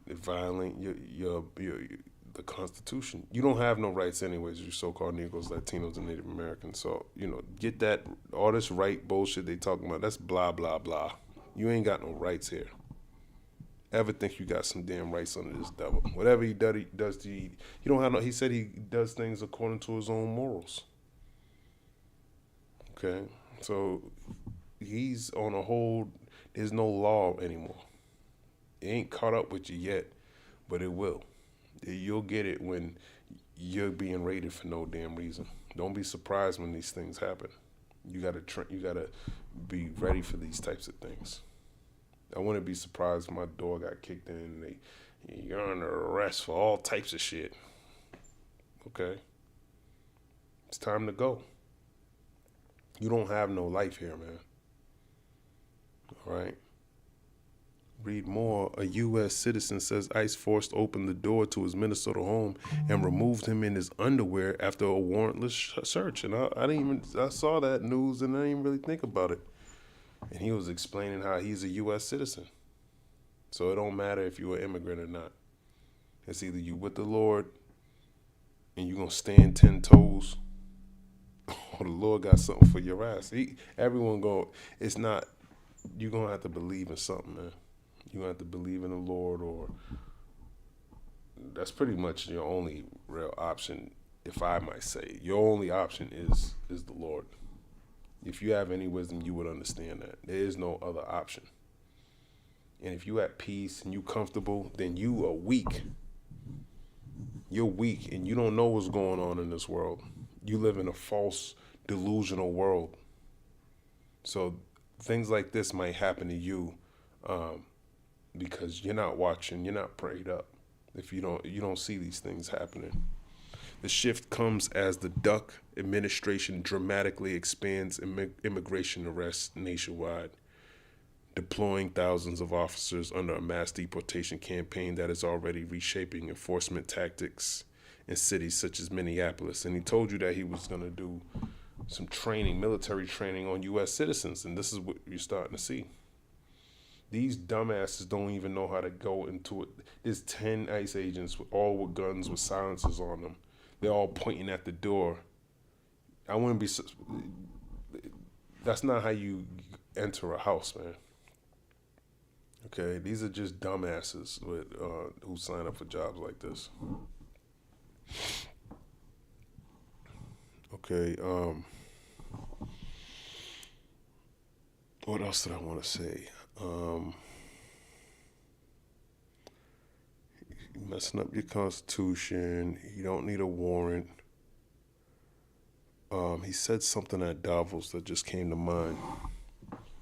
It violates the Constitution. You don't have no rights anyways, you so-called Negroes, Latinos, and Native Americans. So, get that, all this right bullshit they talking about, that's blah, blah, blah. You ain't got no rights here. Ever think you got some damn rights under this devil? Whatever he does to you, he don't have no, he said he does things according to his own morals. Okay? So, he's on a hold, there's no law anymore. It ain't caught up with you yet, but it will. You'll get it when you're being raided for no damn reason. Don't be surprised when these things happen. You gotta be ready for these types of things. I wouldn't be surprised if my door got kicked in and you're under arrest for all types of shit. Okay? It's time to go. You don't have no life here, man. All right? Read more. A U.S. citizen says ICE forced open the door to his Minnesota home and removed him in his underwear after a warrantless search. And I saw that news and I didn't even really think about it. And he was explaining how he's a U.S. citizen. So it don't matter if you're an immigrant or not. It's either you with the Lord and you're going to stand 10 toes, or the Lord got something for your ass. You're going to have to believe in something, man. You're going to have to believe in the Lord, or that's pretty much your only real option, if I might say. Your only option is the Lord. If you have any wisdom, you would understand that. There is no other option. And if you at peace and you comfortable, then you are weak. You're weak and you don't know what's going on in this world. You live in a false, delusional world. So things like this might happen to you because you're not watching, you're not prayed up. If you don't see these things happening. The shift comes as the Duck administration dramatically expands immigration arrests nationwide, deploying thousands of officers under a mass deportation campaign that is already reshaping enforcement tactics in cities such as Minneapolis. And he told you that he was going to do some training, military training on U.S. citizens, and this is what you're starting to see. These dumbasses don't even know how to go into it. There's 10 ICE agents, all with guns with silencers on them. They're all pointing at the door. I wouldn't be... That's not how you enter a house, man. Okay, these are just dumbasses who sign up for jobs like this. Okay, what else did I want to say? Messing up your Constitution. You don't need a warrant. He said something at Davos that just came to mind.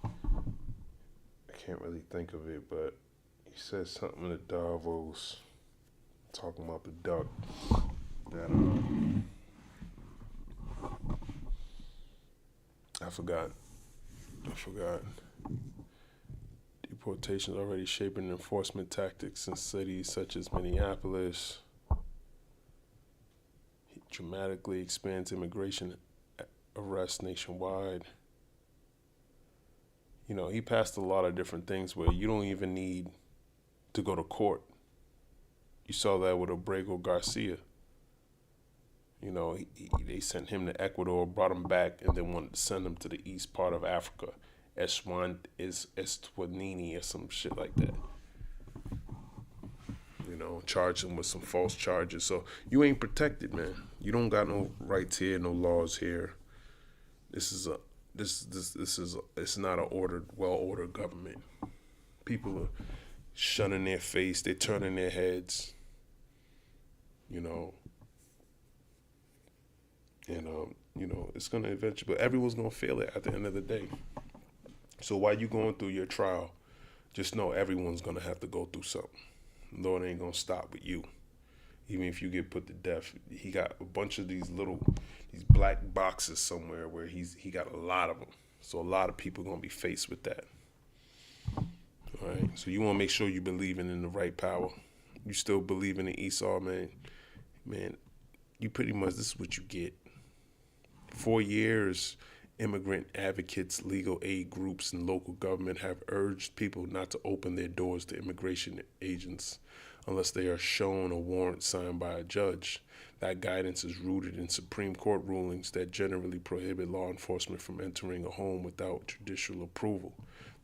I can't really think of it, but he said something at Davos talking about the duck that I forgot. Deportation already shaping enforcement tactics in cities such as Minneapolis. He dramatically expands immigration arrests nationwide. He passed a lot of different things where you don't even need to go to court. You saw that with Abrego Garcia. They sent him to Ecuador, brought him back, and then wanted to send him to the east part of Africa. Eswatini or some shit like that. charge them with some false charges. So you ain't protected, man. You don't got no rights here, no laws here. It's not a well ordered government. People are shunning their face, they're turning their heads, and it's gonna eventually, but everyone's gonna feel it at the end of the day. So while you going through your trial, just know everyone's gonna have to go through something. Lord ain't gonna stop with you. Even if you get put to death, he got a bunch of these black boxes somewhere where he got a lot of them. So a lot of people gonna be faced with that. All right. So you wanna make sure you believing in the right power. You still believing in Esau, man. Man, you pretty much, this is what you get. For years, immigrant advocates, legal aid groups, and local government have urged people not to open their doors to immigration agents unless they are shown a warrant signed by a judge. That guidance is rooted in Supreme Court rulings that generally prohibit law enforcement from entering a home without judicial approval.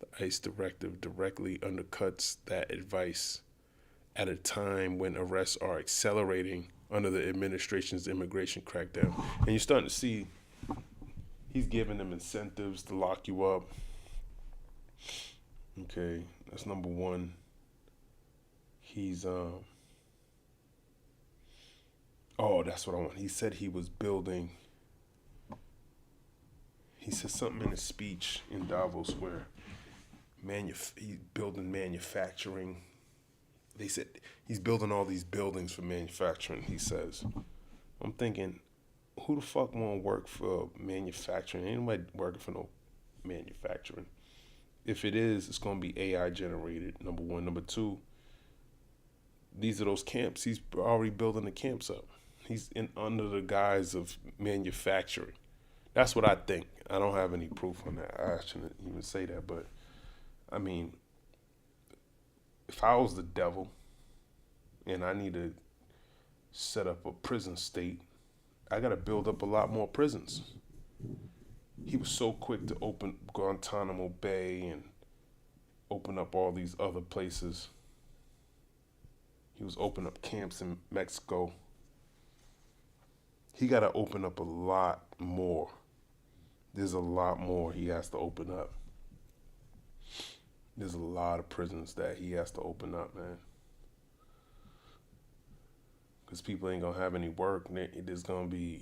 The ICE directive directly undercuts that advice at a time when arrests are accelerating under the administration's immigration crackdown. And you're starting to see he's giving them incentives to lock you up. Okay, that's number one. He's that's what I want. He said he was building. He said something in his speech in Davos where he's building manufacturing. They said he's building all these buildings for manufacturing, he says. I'm thinking, who the fuck want to work for manufacturing? Ain't nobody working for no manufacturing. If it is, it's going to be AI generated, number one. Number two, these are those camps. He's already building the camps up. He's under the guise of manufacturing. That's what I think. I don't have any proof on that. I shouldn't even say that. But, I mean, if I was the devil and I need to set up a prison state, I got to build up a lot more prisons. He was so quick to open Guantanamo Bay and open up all these other places. He was opening up camps in Mexico. He got to open up a lot more. There's a lot more he has to open up. There's a lot of prisons that he has to open up, man. Because people ain't going to have any work. There's going to be...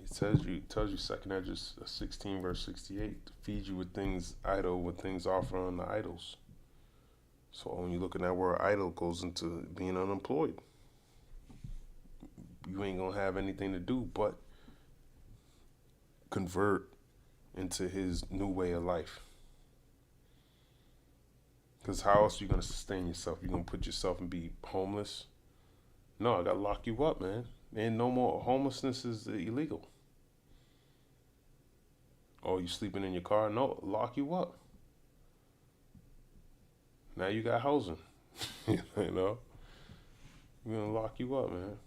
It tells you 2 Ezra 16 verse 68 to feed you with things idle, with things offered on the idols. So when you look at that word idle, goes into being unemployed. You ain't going to have anything to do but convert into his new way of life. Because how else are you going to sustain yourself? You going to put yourself and be homeless? No, I got to lock you up, man. And no more. Homelessness is illegal. Oh, you sleeping in your car? No, lock you up. Now you got housing. You know? We're going to lock you up, man.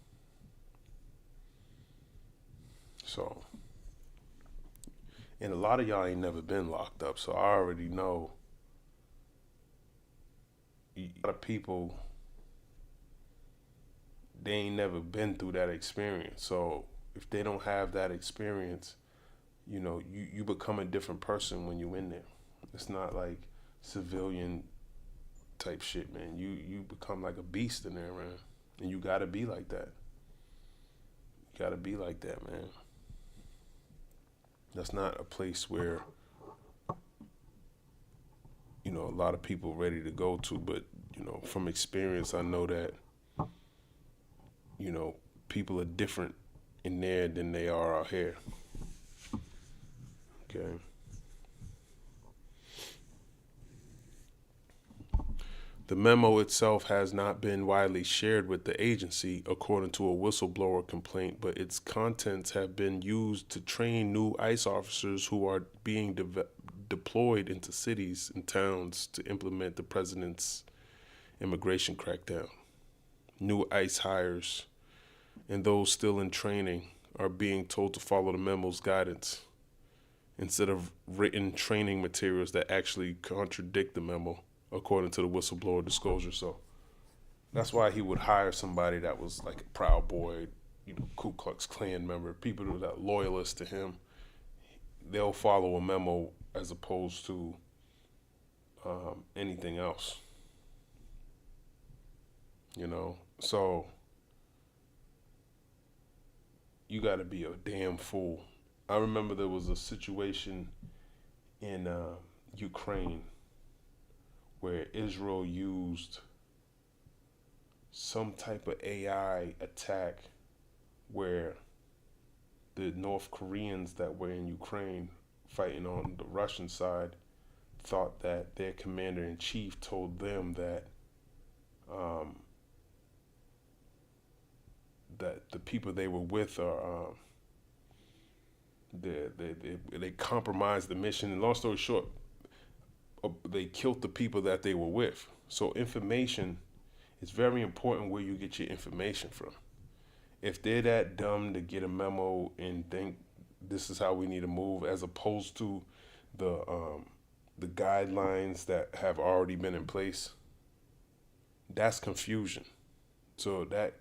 So, and a lot of y'all ain't never been locked up, so I already know a lot of people, they ain't never been through that experience. So if they don't have that experience, you become a different person when you in there. It's not like civilian type shit, man. You become like a beast in there, man. And you gotta be like that. You gotta be like that, man. That's not a place where, a lot of people ready to go to, but, from experience, I know that, people are different in there than they are out here. Okay. The memo itself has not been widely shared with the agency, according to a whistleblower complaint, but its contents have been used to train new ICE officers who are being deployed into cities and towns to implement the president's immigration crackdown. New ICE hires and those still in training are being told to follow the memo's guidance instead of written training materials that actually contradict the memo. according to the whistleblower disclosure. So that's why he would hire somebody that was like a Proud Boy, Ku Klux Klan member, people that are loyalists to him. They'll follow a memo as opposed to anything else. So you got to be a damn fool. I remember there was a situation in Ukraine where Israel used some type of AI attack where the North Koreans that were in Ukraine fighting on the Russian side thought that their commander-in-chief told them that that the people they were with are they compromised the mission. And long story short, they killed the people that they were with. So information is very important where you get your information from. If they're that dumb to get a memo and think this is how we need to move, as opposed to the guidelines that have already been in place, that's confusion. So that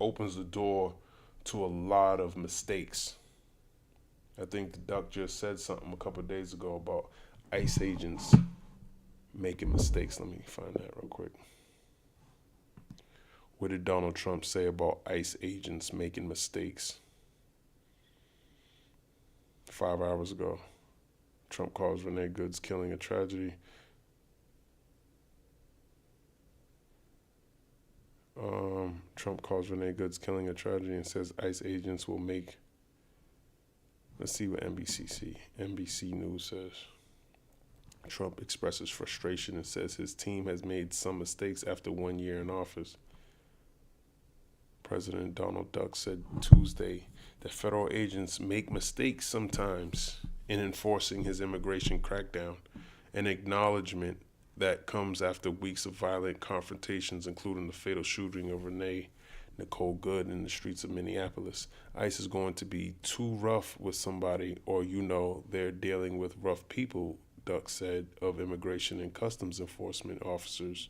opens the door to a lot of mistakes. I think the Duck just said something a couple of days ago about ICE agents making mistakes. Let me find that real quick. What did Donald Trump say about ICE agents making mistakes? 5 hours ago. Trump calls Renee Good's killing a tragedy. Trump calls Renee Good's killing a tragedy and says ICE agents will make. Let's see what NBC News says. Trump expresses frustration and says his team has made some mistakes after 1 year in office. President Donald Duck said Tuesday that federal agents make mistakes sometimes in enforcing his immigration crackdown, an acknowledgement that comes after weeks of violent confrontations, including the fatal shooting of Renee Nicole Good in the streets of Minneapolis. ICE is going to be too rough with somebody, or they're dealing with rough people, Duck said of immigration and customs enforcement officers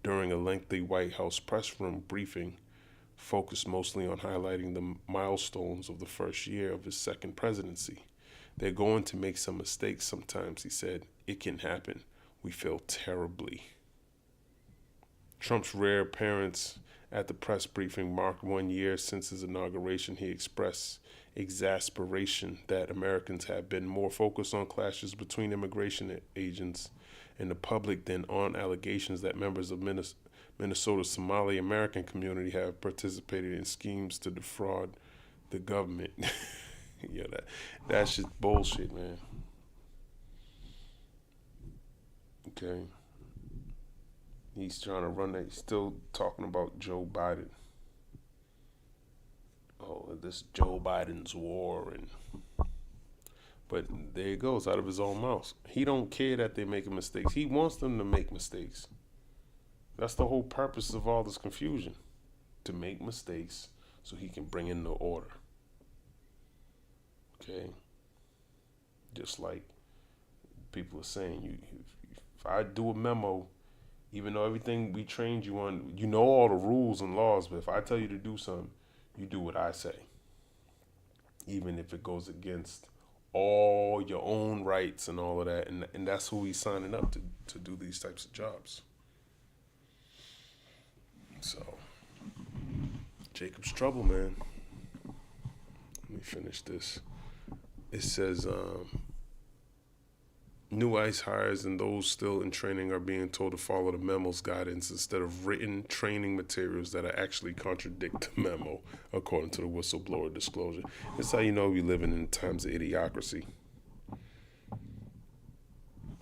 during a lengthy White House press room briefing focused mostly on highlighting the milestones of the first year of his second presidency. They're going to make some mistakes sometimes, he said. It can happen. We feel terribly. Trump's rare appearance at the press briefing marked 1 year since his inauguration. He expressed exasperation that Americans have been more focused on clashes between immigration agents and the public than on allegations that members of Minnesota's Somali American community have participated in schemes to defraud the government. Yeah, that's just bullshit, man. Okay. He's trying to run that. He's still talking about Joe Biden. Oh, this Joe Biden's war, but there it goes out of his own mouth. He don't care that they're making mistakes. He wants them to make mistakes. That's the whole purpose of all this confusion, to make mistakes so he can bring in the order. Okay? Just like people are saying, if I do a memo, even though everything we trained you on, all the rules and laws, but if I tell you to do something, you do what I say. Even if it goes against all your own rights and all of that. And that's who he's signing up to do these types of jobs. So, Jacob's trouble, man. Let me finish this. It says, new ICE hires and those still in training are being told to follow the memo's guidance instead of written training materials that actually contradict the memo, according to the whistleblower disclosure. That's how you know we living in times of idiocracy.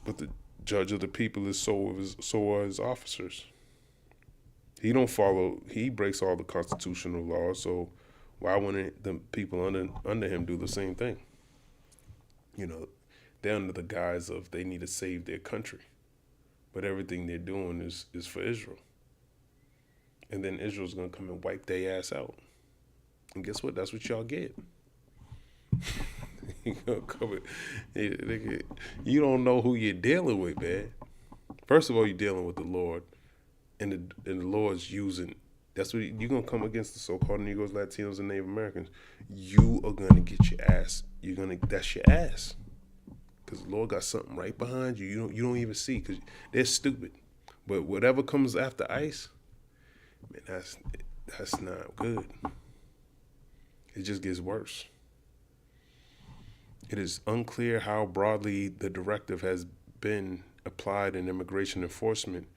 But the judge of the people is so are his officers. He breaks all the constitutional laws, so why wouldn't the people under him do the same thing? They're under the guise of they need to save their country. But everything they're doing is for Israel. And then Israel's going to come and wipe their ass out. And guess what? That's what y'all get. You don't know who you're dealing with, man. First of all, you're dealing with the Lord, and the Lord's using. That's what you're gonna come against the so-called Negroes, Latinos, and Native Americans. You are gonna get your ass. That's your ass, because the Lord got something right behind you. You don't even see, because they're stupid. But whatever comes after ICE, man, that's not good. It just gets worse. It is unclear how broadly the directive has been applied in immigration enforcement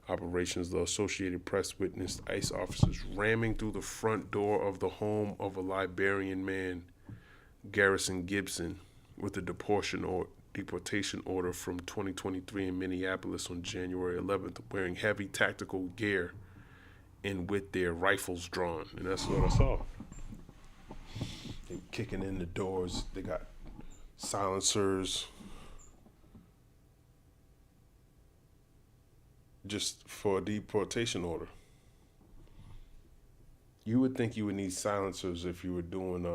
operations. The Associated Press witnessed ICE officers ramming through the front door of the home of a Liberian man, Garrison Gibson, with a deportation order from 2023 in Minneapolis on January 11th, wearing heavy tactical gear and with their rifles drawn. And that's what I saw. They kicking in the doors. They got silencers just for a deportation order. You would think you would need silencers if you were doing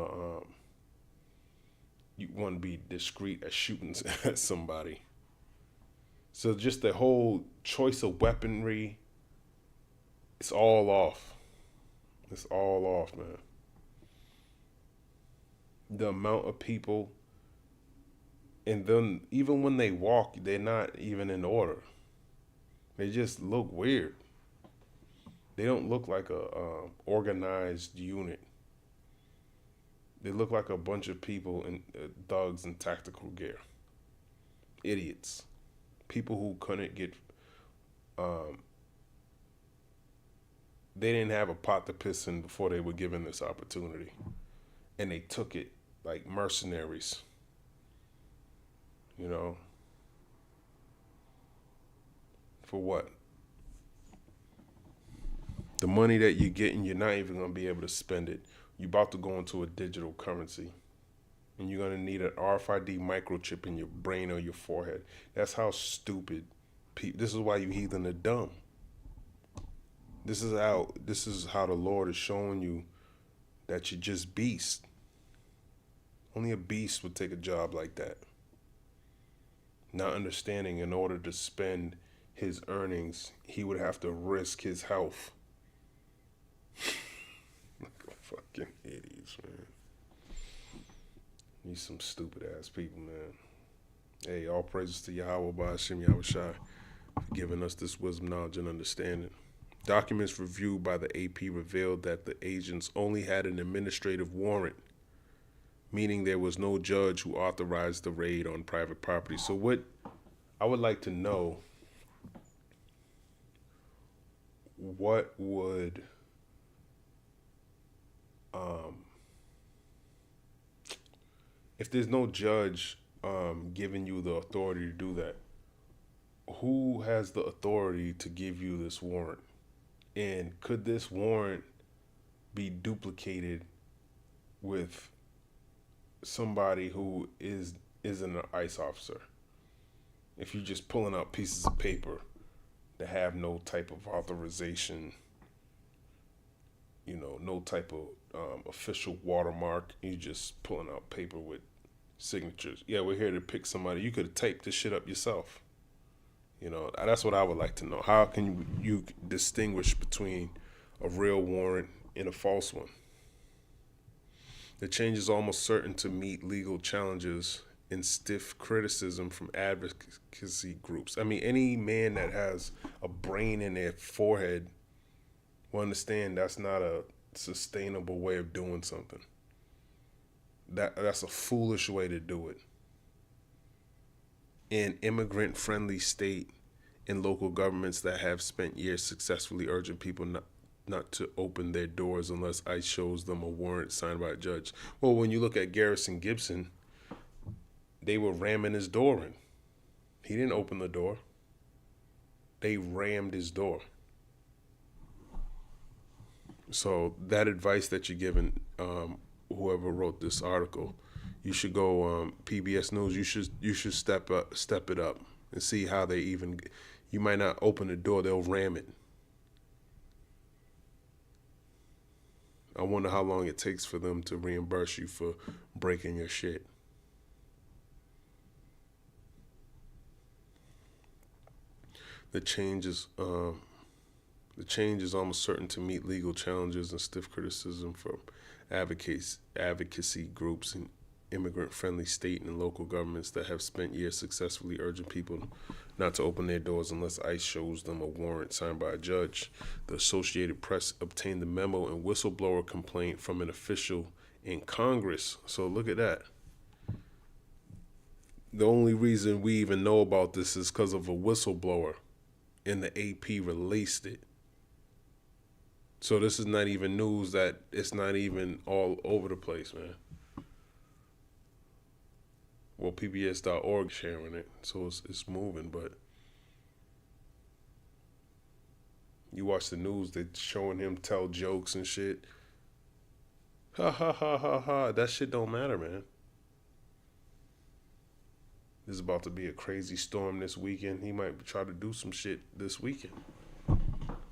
you want to be discreet at shooting at somebody. So just the whole choice of weaponry, it's all off. It's all off, man. The amount of people, and then even when they walk, they're not even in order. They just look weird. They don't look like a organized unit. They look like a bunch of people in thugs in tactical gear. Idiots. People who couldn't get, they didn't have a pot to piss in before they were given this opportunity. And they took it like mercenaries. You know? For what? The money that you're getting, you're not even going to be able to spend it. You're about to go into a digital currency. And you're going to need an RFID microchip in your brain or your forehead. That's how stupid people. This is why you heathen are dumb. This is how the Lord is showing you that you're just beast. Only a beast would take a job like that. Not understanding, in order to spend his earnings, he would have to risk his health. Fucking idiots, man. These some stupid ass people, man. Hey, all praises to Yahweh Ba'ashem Yahushai for giving us this wisdom, knowledge, and understanding. Documents reviewed by the AP revealed that the agents only had an administrative warrant, meaning there was no judge who authorized the raid on private property. So what I would like to know, what would if there's no judge giving you the authority to do that, who has the authority to give you this warrant? And could this warrant be duplicated with somebody who isn't an ICE officer? If you're just pulling out pieces of paper that have no type of authorization, no type of official watermark, you just pulling out paper with signatures. Yeah, we're here to pick somebody. You could have typed this shit up yourself. That's what I would like to know. How can you distinguish between a real warrant and a false one? The change is almost certain to meet legal challenges and stiff criticism from advocacy groups. I mean, any man that has a brain in their forehead will understand that's not a sustainable way of doing something. That's a foolish way to do it. In immigrant-friendly state and local governments that have spent years successfully urging people not to open their doors unless ICE shows them a warrant signed by a judge. Well, when you look at Garrison Gibson, they were ramming his door in. He didn't open the door. They rammed his door. So that advice that you're giving, whoever wrote this article, you should go PBS News. You should step it up and see how they even. You might not open the door; they'll ram it. I wonder how long it takes for them to reimburse you for breaking your shit. The change is almost certain to meet legal challenges and stiff criticism from advocacy groups and immigrant-friendly state and local governments that have spent years successfully urging people not to open their doors unless ICE shows them a warrant signed by a judge. The Associated Press obtained the memo and whistleblower complaint from an official in Congress. So look at that. The only reason we even know about this is because of a whistleblower, and the AP released it. So this is not even news that it's not even all over the place, man. Well, PBS.org sharing it, so it's moving, but you watch the news, they're showing him tell jokes and shit. Ha ha ha ha ha. That shit don't matter, man. There's about to be a crazy storm this weekend. He might try to do some shit this weekend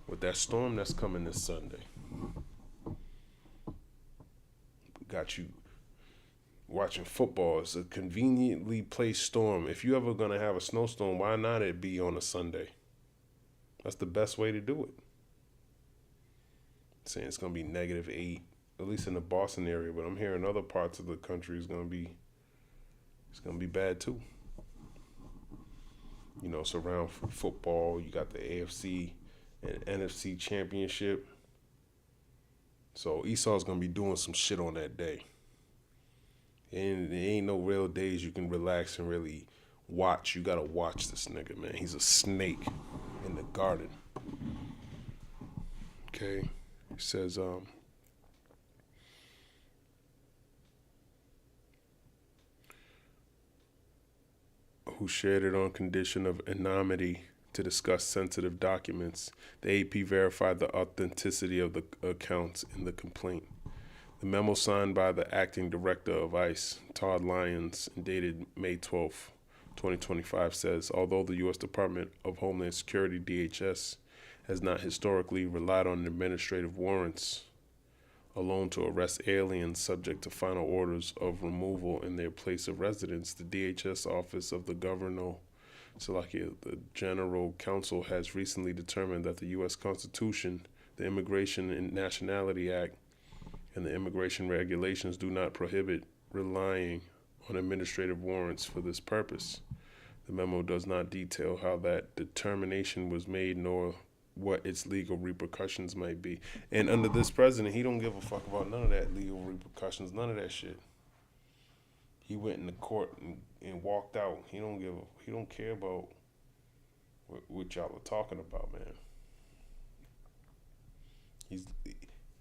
with that storm that's coming this Sunday. Got you watching football. It's a conveniently placed storm. If you ever gonna have a snowstorm, why not it be on a Sunday? That's the best way to do it. Saying it's gonna be -8, at least in the Boston area, but I'm hearing other parts of the country it's gonna be bad too. You know, it's around football. You got the AFC and NFC championship. So Esau's gonna be doing some shit on that day. And there ain't no real days you can relax and really watch. You gotta watch this nigga, man. He's a snake in the garden. Okay. It says, who shared it on condition of anonymity to discuss sensitive documents. The AP verified the authenticity of the accounts in the complaint. The memo signed by the acting director of ICE, Todd Lyons, and dated May 12, 2025, says, although the U.S. Department of Homeland Security, DHS, has not historically relied on administrative warrants alone to arrest aliens subject to final orders of removal in their place of residence, the DHS Office of the Governor Slovakia, the General Counsel, has recently determined that the U.S. Constitution, the Immigration and Nationality Act, and the immigration regulations do not prohibit relying on administrative warrants for this purpose. The memo does not detail how that determination was made nor what its legal repercussions might be. And under this president, he don't give a fuck about none of that legal repercussions, none of that shit. He went in the court and walked out. He don't care about what y'all are talking about, man.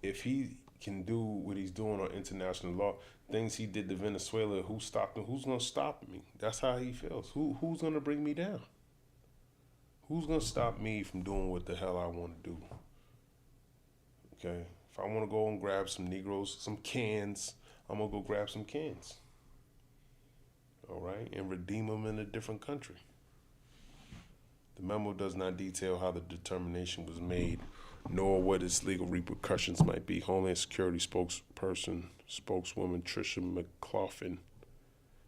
If he can do what he's doing on international law, things he did to Venezuela, who stopped him? Who's gonna stop me? That's how he feels. Who's gonna bring me down? Who's gonna stop me from doing what the hell I want to do? Okay, if I want to go and grab some Negroes, some cans, I'm gonna go grab some cans. All right, and redeem them in a different country. The memo does not detail how the determination was made, nor what its legal repercussions might be. Homeland Security spokeswoman Tricia McLaughlin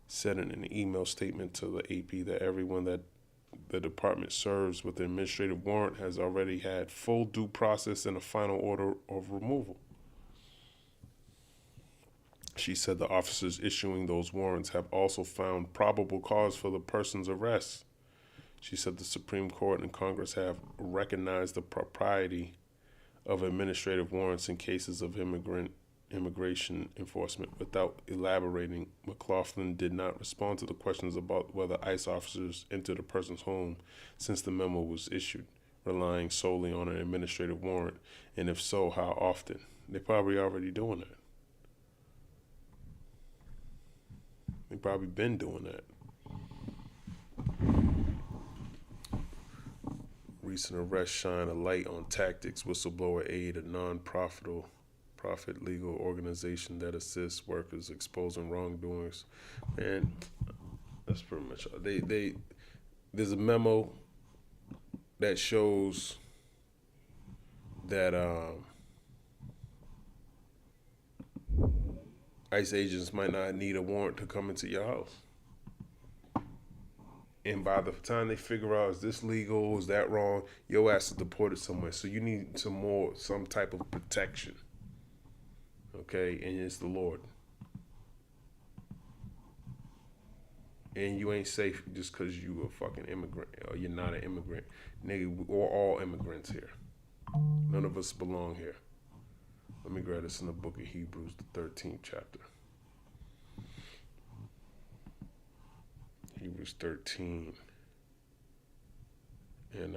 said in an email statement to the AP that everyone that the department serves with an administrative warrant has already had full due process and a final order of removal. She said the officers issuing those warrants have also found probable cause for the person's arrest. She said the Supreme Court and Congress have recognized the propriety of administrative warrants in cases of immigration enforcement. Without elaborating, McLaughlin did not respond to the questions about whether ICE officers entered a person's home since the memo was issued, relying solely on an administrative warrant, and if so, how often. They're probably already doing that. They've probably been doing that. Recent arrests shine a light on tactics. Whistleblower Aid, a non-profit legal organization that assists workers exposing wrongdoings. Man, that's pretty much all. There's a memo that shows that ICE agents might not need a warrant to come into your house. And by the time they figure out, is this legal, is that wrong, your ass is deported somewhere. So you need some type of protection. Okay, and it's the Lord. And you ain't safe just because you a fucking immigrant or you're not an immigrant. Nigga, we're all immigrants here. None of us belong here. Let me grab this in the book of Hebrews, the 13th chapter. Hebrews 13 and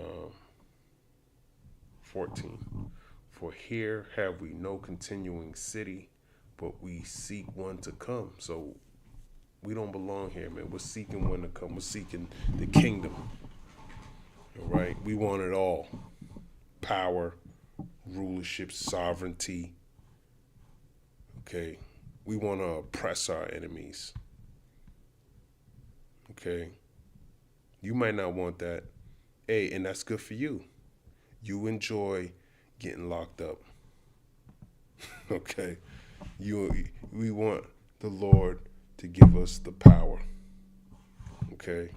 14. For here have we no continuing city, but we seek one to come. So we don't belong here, man. We're seeking one to come. We're seeking the kingdom. All right? We want it all. Power, rulership, sovereignty. Okay? We want to oppress our enemies. Okay? You might not want that. Hey, and that's good for you. You enjoy getting locked up. Okay? We want the Lord to give us the power. Okay?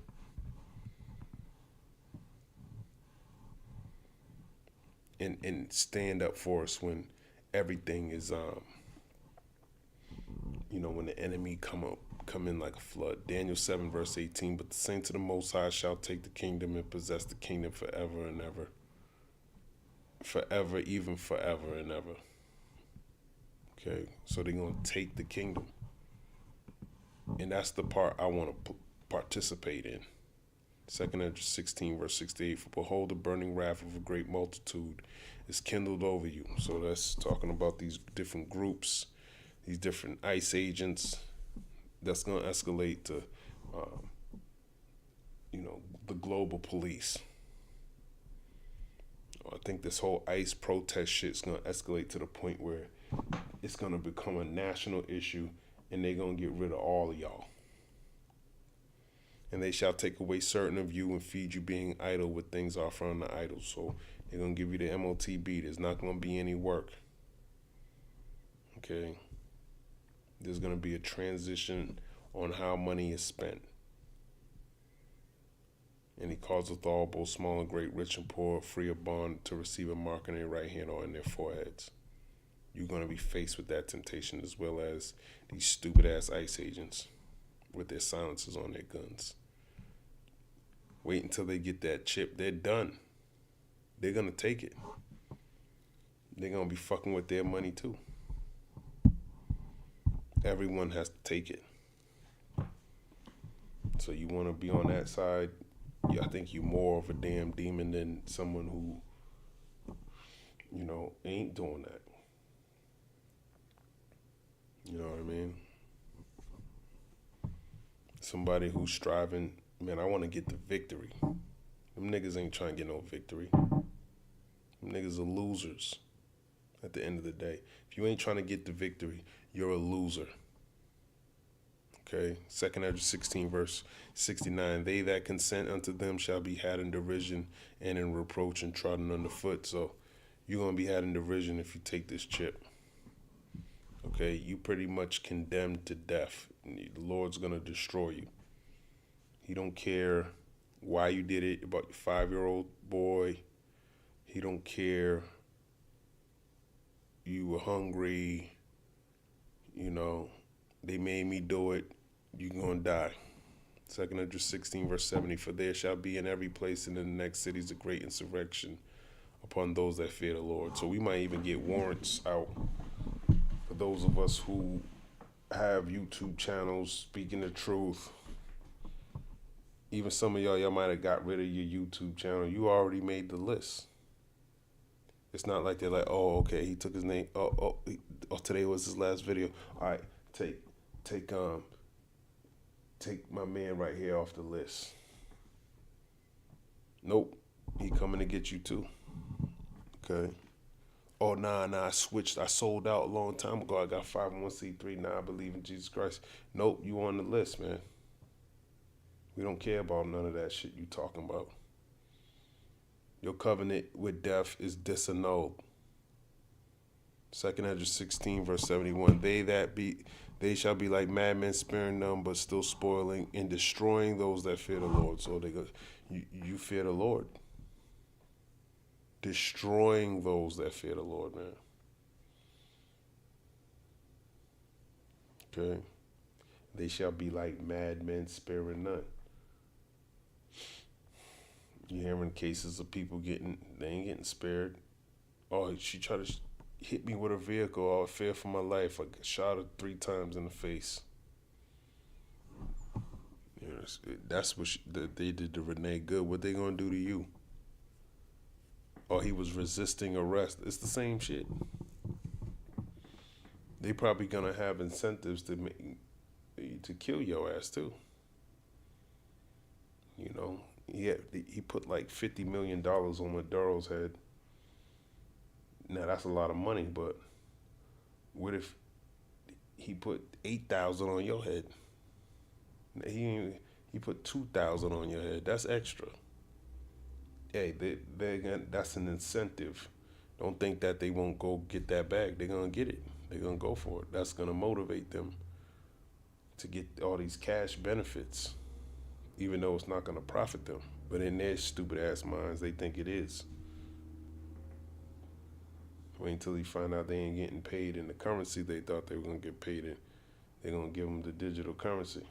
And stand up for us when everything is when the enemy come in like a flood. Daniel 7 verse 18, but the saints of the Most High shall take the kingdom and possess the kingdom forever and ever. Forever, even forever and ever. Okay, so they're going to take the kingdom. And that's the part I want to participate in. 2 Ezra 16 verse 68, for behold, the burning wrath of a great multitude is kindled over you. So that's talking about these different groups, these different ICE agents. That's going to escalate to, the global police. I think this whole ICE protest shit is going to escalate to the point where it's going to become a national issue and they're going to get rid of all of y'all. And they shall take away certain of you and feed you being idle with things offered unto idols. So they're going to give you the MOTB. There's not going to be any work. Okay. There's going to be a transition on how money is spent. And he causeth all, both small and great, rich and poor, free of bond, to receive a mark on their right hand or in their foreheads. You're going to be faced with that temptation, as well as these stupid ass ICE agents with their silencers on their guns. Wait until they get that chip. They're done. They're going to take it. They're going to be fucking with their money too. Everyone has to take it. So you want to be on that side? Yeah, I think you're more of a damn demon than someone who, ain't doing that. You know what I mean? Somebody who's striving, man, I want to get the victory. Them niggas ain't trying to get no victory. Them niggas are losers at the end of the day. If you ain't trying to get the victory, you're a loser. Okay, 2 Ezra 16 verse 69, they that consent unto them shall be had in derision and in reproach and trodden underfoot. So you're going to be had in derision if you take this chip. Okay, you pretty much condemned to death. The Lord's going to destroy you. He don't care why you did it, about your 5-year-old boy. He don't care you were hungry, they made me do it. You're going to die. 2 Ezra 16 verse 70, for there shall be in every place and in the next cities a great insurrection upon those that fear the Lord. So we might even get warrants out for those of us who have YouTube channels speaking the truth. Even some of y'all might have got rid of your YouTube channel. You already made the list. It's not like they're like, oh, okay, he took his name. Oh, today was his last video. All right, take my man right here off the list. Nope, he coming to get you too. Okay. Oh, nah, I switched. I sold out a long time ago. I got 501c3. Now I believe in Jesus Christ. Nope, you on the list, man. We don't care about none of that shit you talking about. Your covenant with death is disannulled. 2 Ezra 16 verse 71. They They shall be like madmen, sparing none, but still spoiling and destroying those that fear the Lord. So they go, you fear the Lord. Destroying those that fear the Lord, man. Okay? They shall be like madmen, sparing none. You hearing cases of people they ain't getting spared. Oh, she tried to hit me with a vehicle. Oh, I fear for my life. I got shot her 3 times in the face. You know, that's what they did to Renee Good. What they gonna do to you? Oh, he was resisting arrest. It's the same shit. They probably gonna have incentives to kill your ass too. You know, he put like $50 million on Maduro's head. Now that's a lot of money, but what if he put 8,000 on your head? He put 2,000 on your head. That's extra. Hey, that's an incentive. Don't think that they won't go get that bag. They're gonna get it. They're gonna go for it. That's gonna motivate them to get all these cash benefits, even though it's not gonna profit them. But in their stupid ass minds, they think it is. Wait until you find out they ain't getting paid in the currency they thought they were gonna get paid in. They're gonna give them the digital currency.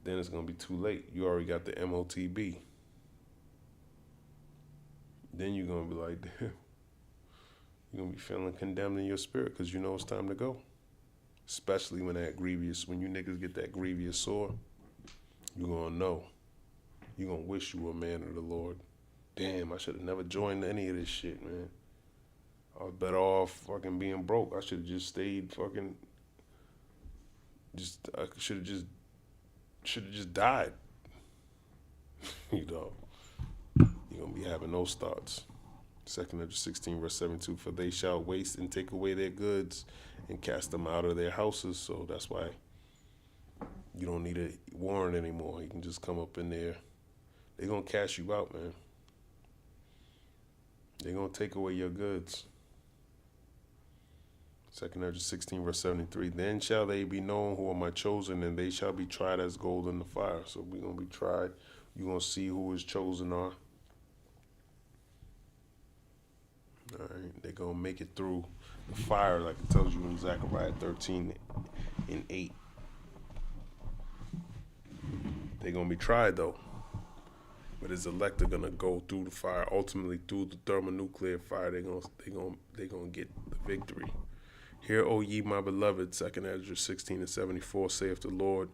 Then it's gonna be too late. You already got the MOTB. Then you're gonna be like, damn. You're gonna be feeling condemned in your spirit because you know it's time to go. Especially when you niggas get that grievous sore, you're gonna know. You're gonna wish you were a man of the Lord. Damn, I should have never joined any of this shit, man. I was better off fucking being broke. I should have just stayed fucking. I should have just died. You know, you're gonna be having those thoughts. 2 Corinthians 16 verse 72, for they shall waste and take away their goods and cast them out of their houses. So that's why you don't need a warrant anymore. You can just come up in there. They're gonna cash you out, man. They're gonna take away your goods. 2 Corinthians 16 verse 73, then shall they be known who are my chosen, and they shall be tried as gold in the fire. So we're gonna be tried. You're gonna see who his chosen are. All right, they're gonna make it through the fire, like it tells you in Zechariah 13:8. They're gonna be tried though, but his elect are gonna go through the fire. Ultimately, through the thermonuclear fire, they're gonna get the victory. Hear, O ye my beloved, 2 Ezra 16:74, saith the Lord,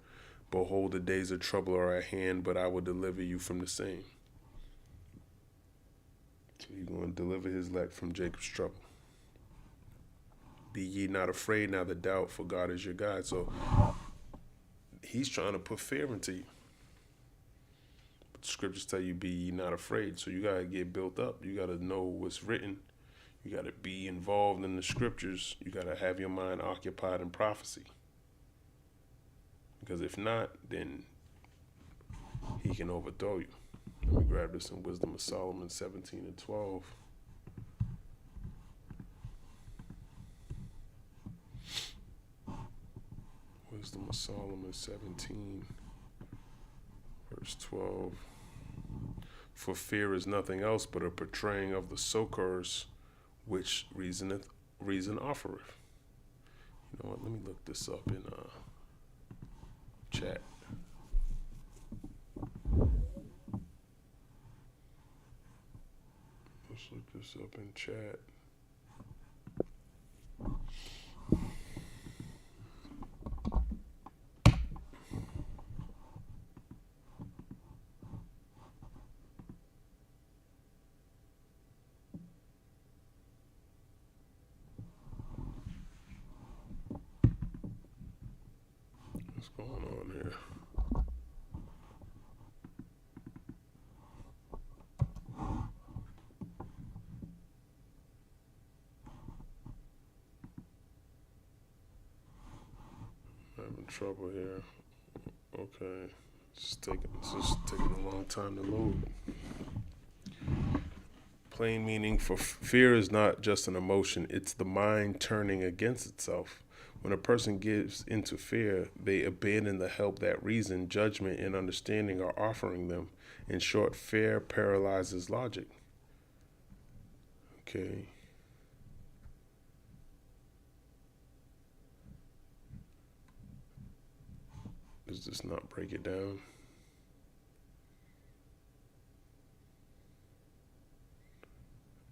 behold, the days of trouble are at hand, but I will deliver you from the same. So he's going to deliver his elect from Jacob's trouble. Be ye not afraid, neither doubt, for God is your God. So he's trying to put fear into you. But the scriptures tell you, be ye not afraid. So you got to get built up. You got to know what's written. You got to be involved in the scriptures. You got to have your mind occupied in prophecy. Because if not, then he can overthrow you. Let me grab this in Wisdom of Solomon 17:12. Wisdom of Solomon 17, verse 12. For fear is nothing else but a portraying of the succors which reason offereth. You know what? Let me look this up in chat. Let's look this up in chat. What's going on here? Having trouble here. Okay. It's just taking a long time to load. Plain meaning, for fear is not just an emotion, it's the mind turning against itself, When a person gives into fear, they abandon the help that reason, judgment, and understanding are offering them. In short, fear paralyzes logic. Okay. Does this not break it down?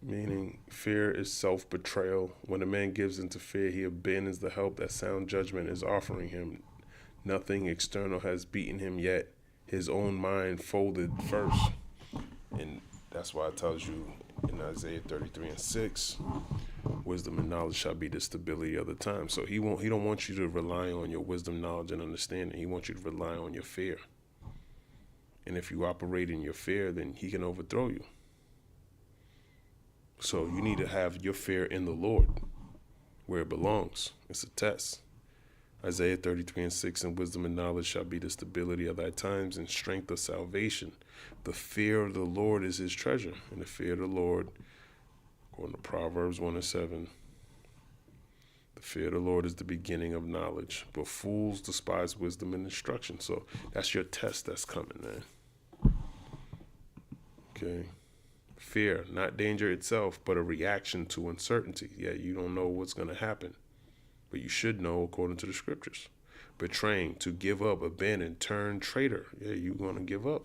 Meaning, fear is self-betrayal. When a man gives into fear, he abandons the help that sound judgment is offering him. Nothing external has beaten him yet. His own mind folded first. And that's why it tells you in Isaiah 33:6, wisdom and knowledge shall be the stability of the time. So he don't want you to rely on your wisdom, knowledge, and understanding. He wants you to rely on your fear. And if you operate in your fear, then he can overthrow you. So you need to have your fear in the Lord, where it belongs. It's a test. Isaiah 33:6, and wisdom and knowledge shall be the stability of thy times and strength of salvation. The fear of the Lord is his treasure. And the fear of the Lord, according to Proverbs 1:7, the fear of the Lord is the beginning of knowledge. But fools despise wisdom and instruction. So that's your test that's coming, man. Okay. Fear, not danger itself, but a reaction to uncertainty. Yeah, you don't know what's going to happen, but you should know according to the scriptures. Betraying, to give up, abandon, turn, traitor. Yeah, you're going to give up.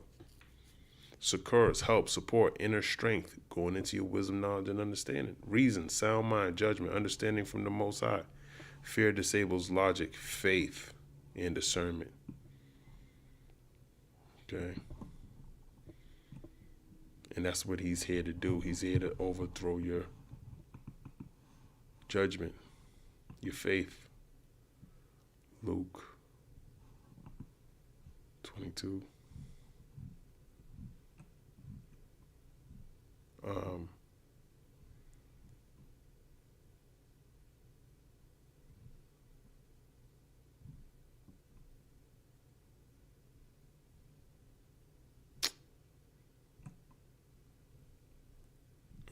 Succors, help, support, inner strength, going into your wisdom, knowledge, and understanding. Reason, sound mind, judgment, understanding from the Most High. Fear disables logic, faith, and discernment. Okay. And that's what he's here to do. He's here to overthrow your judgment, your faith. Luke 22.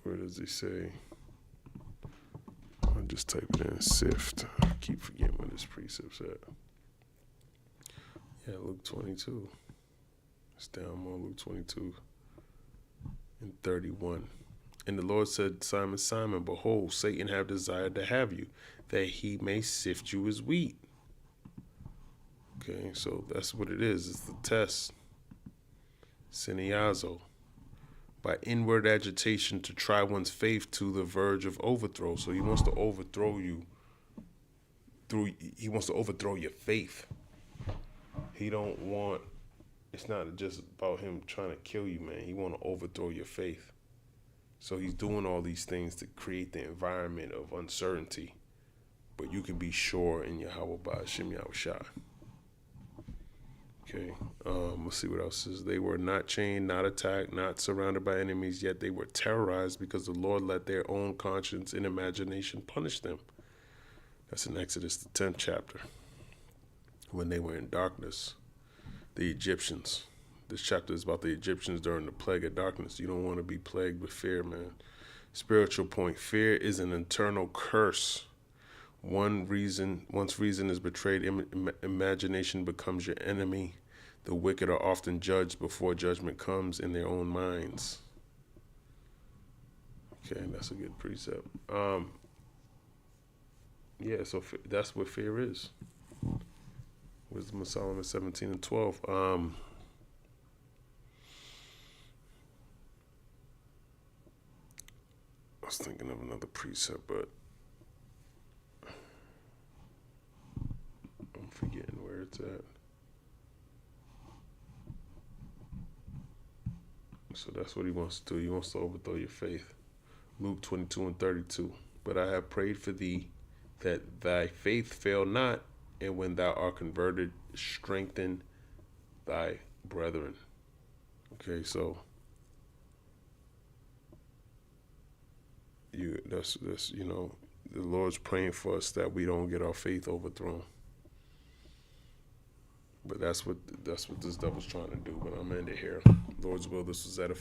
Where does he say? I'll just type it in, sift. I keep forgetting where this precept's at. Yeah, Luke 22. It's down more, Luke 22 and 31. And the Lord said, Simon, Simon, behold, Satan have desired to have you, that he may sift you as wheat. Okay, so that's what it is. It's the test. Siniazo. By inward agitation to try one's faith to the verge of overthrow. So he wants to overthrow you he wants to overthrow your faith. He don't want, it's not just about him trying to kill you, man. He want to overthrow your faith. So he's doing all these things to create the environment of uncertainty. But you can be sure in Yahweh Ba'ashim Yahushua. Okay, let's see what else is. They were not chained, not attacked, not surrounded by enemies, yet they were terrorized because the Lord let their own conscience and imagination punish them. That's in Exodus, the 10th chapter. When they were in darkness, the Egyptians. This chapter is about the Egyptians during the plague of darkness. You don't want to be plagued with fear, man. Spiritual point. Fear is an internal curse. Once reason is betrayed, imagination becomes your enemy. The wicked are often judged before judgment comes in their own minds. Okay, that's a good precept. Yeah, so that's what fear is. Wisdom of Solomon 17 and 12. I was thinking of another precept, but I'm forgetting where it's at. So that's what he wants to do. He wants to overthrow your faith. Luke 22 and 32. But I have prayed for thee that thy faith fail not, and when thou art converted, strengthen thy brethren. Okay, so that's you know, the Lord's praying for us that we don't get our faith overthrown. But that's what this devil's trying to do. But I'm ending here. Lord's will, this was at a